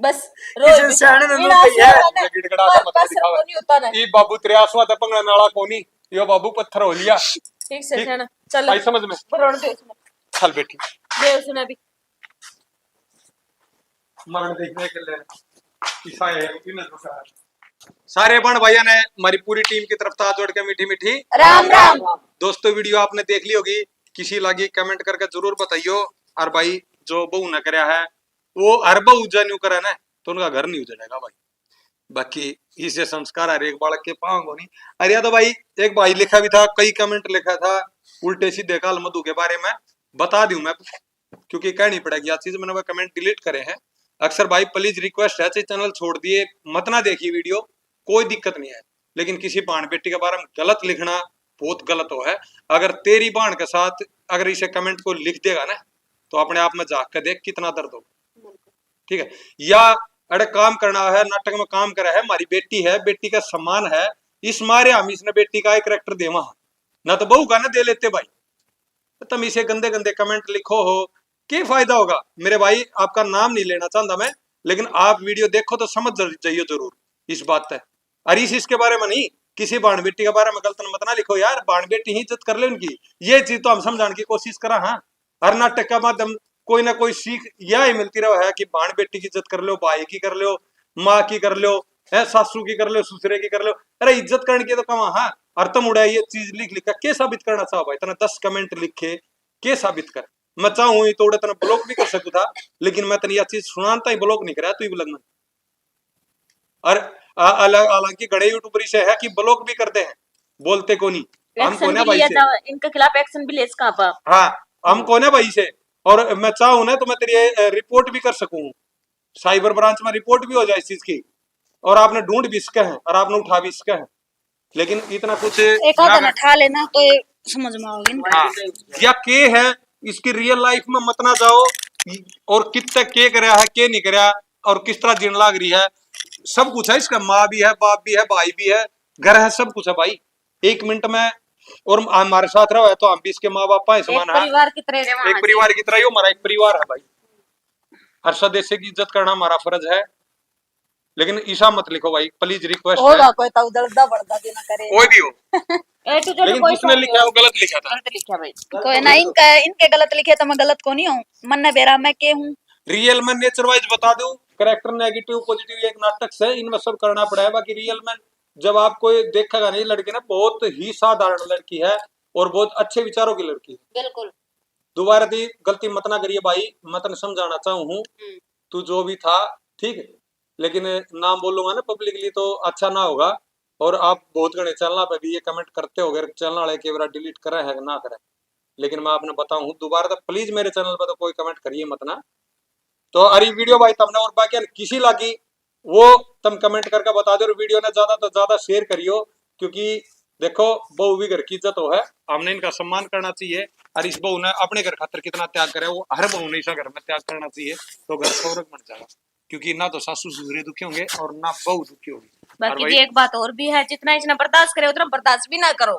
बस किसी सियाने ने नो कही है। गिड़गड़ा का मतलब दिखावा ई बाबू तेरे आंसू आता पंगड़ा नाला कोनी, यो बाबू पत्थर हो लिया। ठीक से सेना चल आई समझ में रोड दे उसने, चल बेटी दे उसने भी मरण देखने के लिए सारे बण भाइयों ने हमारी पूरी टीम की तरफ हाथ जोड़ के मीठी मीठी राम राम। दोस्तों वीडियो आपने देख ली होगी, किसी लगी कमेंट करके जरूर बताइयो। और भाई जो बहू न करया है वो हर बहू जन करा ना तो उनका घर नहीं उजड़ेगा भाई, बाकी इसे संस्कार हर एक बालक के पांग होनी। अरे या तो भाई एक भाई लिखा भी था, कई कमेंट लिखा था उल्टे सीधे काल मधु के बारे में, बता दूं मैं क्योंकि कहनी पड़ेगी आज चीज, मैंने वो कमेंट डिलीट करे हैं। अक्सर भाई प्लीज रिक्वेस्ट है चैनल छोड़ दिए मत ना देखिए वीडियो, कोई दिक्कत नहीं है, लेकिन किसी बाण बेटी के बारे में गलत लिखना बहुत गलत हो है। अगर तेरी बाण के साथ अगर इसे कमेंट को लिख देगा ना तो अपने आप में झाँक कर देख कितना दर्द होगा, ठीक है। या अरे काम करना है, नाटक में काम करा है, हमारी बेटी है, बेटी का सम्मान है, इस मारे हम इसने बेटी का एक करेक्टर देवा ना तो बहू का ना दे लेते भाई। तुम इसे गंदे गंदे कमेंट लिखो हो क्या फायदा होगा मेरे भाई, आपका नाम नहीं लेना चाहता मैं, लेकिन आप वीडियो देखो तो समझ जाइए जरूर इस बात है। अरे इसके बारे में नहीं, किसी बाण बेटी के बारे में गलत मत ना लिखो यार, बाण बेटी ही इज्जत कर ले उनकी, ये चीज तो हम समझाने की कोशिश करा। हाँ हर नाटक का माध्यम कोई ना कोई सीख यह ही मिलती रहो है कि बाण बेटी की इज्जत कर लो, भाई की कर लो, माँ की कर लो, है सासू की कर लो, ससुरे की कर लो। अरे इज्जत करने की तो कमा। हाँ और तुम उड़ा ये चीज लिख लिखा के साबित करना चाहो भाई, तना 10 कमेंट लिखे के साबित कर। मैं चाहूँ तो तना ब्लॉक भी कर सकू था, लेकिन मैं तनी यह चीज सुनाता ही ब्लॉक नहीं करा तू ब्लॉग में। और हालांकि गड़े यूट्यूबर से है कि ब्लॉक भी करते हैं, बोलते को नहीं, हम कोने भाई से इनके खिलाफ एक्शन भी ले इसका पर। हाँ हम कोने भाई से, और मैं चाहूँ ना तो मैं तेरी रिपोर्ट भी कर सकूं, साइबर ब्रांच में रिपोर्ट भी हो जाए इस चीज की, और आपने ढूंढ भी इसका है और आपने उठा भी इसका है, लेकिन इतना कुछ एक आधा ना ठा लेना तो ये समझ में आओगे ना। हाँ या के है इसकी रियल लाइफ में मत ना जाओ, और कितना के कराया है के नहीं कराया और किस तरह जीण लाग रही है, सब कुछ है इसका, माँ भी है, बाप भी है, भाई भी है, घर है, सब कुछ है भाई। 1 मिनट में और हमारे साथ रहो है तो हम भी इसके माँ बाप है समान है, परिवार की तरह एक परिवार की तरह ही हमारा एक परिवार है भाई। हर सदस्य की इज्जत करना हमारा फर्ज है, लेकिन ईसा मत लिखो भाई प्लीज, रिक्वेस्ट है। होगा कोई तो उधर बढ़ता भी ना करे, कोई भी हो, ए टू जेड लेकिन कोई जिसने लिखा है वो गलत लिखा था। गलत लिखा भाई, कोई ना इनके गलत लिखे तो मैं गलत को नहीं हूँ, मन ने बेरा मैं के हूँ। रियल में नेचर वाइज बता दूं, करेक्टर नेगेटिव पॉजिटिव एक नाटक से इनमें सब करना पड़ेगा। बाकी रियल में जब आपको देखेगा नहीं, लड़की ना बहुत ही साधारण लड़की है और बहुत अच्छे विचारों की लड़की है, बिल्कुल। दोबारा दी गलती मत ना करिए भाई, मैं तने समझाना चाहूँ तू जो भी था ठीक है, लेकिन नाम बोलूंगा ना पब्लिकली तो अच्छा ना होगा। और आप बहुत घने चैनल पे भी ये कमेंट करते हो, चैनल वाले के बार डिलीट करे है ना करे, लेकिन मैं आपने बताऊं दोबारा तो प्लीज मेरे चैनल पर तो कोई कमेंट करिए मत ना। तो अरे वीडियो भाई तमने और बाकी किसी लगी वो तुम कमेंट करके बता दो, और वीडियो ने ज्यादा तो ज्यादा शेयर करियो, क्योंकि देखो बहू भी घर की इज्जत हो है, हमने इनका सम्मान करना चाहिए। और इस बहू ने अपने घर खातर कितना त्याग करे, वो हर बहू ने इस घर में त्याग करना चाहिए, तो घर स्वर्ग बन जाएगा, क्योंकि ना तो सासू ससुरे दुखी होंगे और ना बहू दुखी होगी। बाकी जी एक बात और भी है, जितना इसने बर्दाश्त करे उतना बर्दाश्त भी ना करो।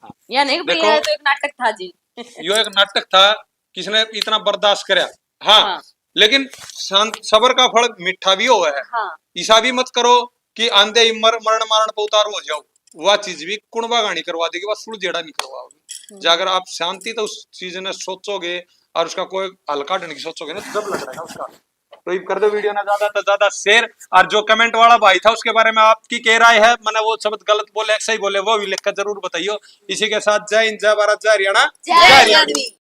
हाँ। या नहीं देखो, भैया तो एक नाटक था जी। यो एक नाटक था, किसने इतना बर्दाश्त कराया। हाँ, लेकिन सबर का फल मीठा भी हुआ है। हाँ। ऐसा भी मत करो कि आंधे मरण मारण पर उतार हो जाओ, वह चीज भी कुणबा गानी करवा देगी, वह सुलझेड़ा नहीं करवाओगी। जब अगर आप शांति तो उस चीज ने सोचोगे और उसका कोई हल्का ढंग की सोचोगे ना, जब लग रहेगा उसका। तो कर दो वीडियो ना ज्यादा तो ज्यादा शेयर, और जो कमेंट वाला भाई था उसके बारे में आपकी क्या राय है, मैंने वो शब्द गलत बोले सही बोले वो भी लिखकर जरूर बताइयो। इसी के साथ जय हिंद, जय भारत, जय हरियाणा, जय हरियाणा।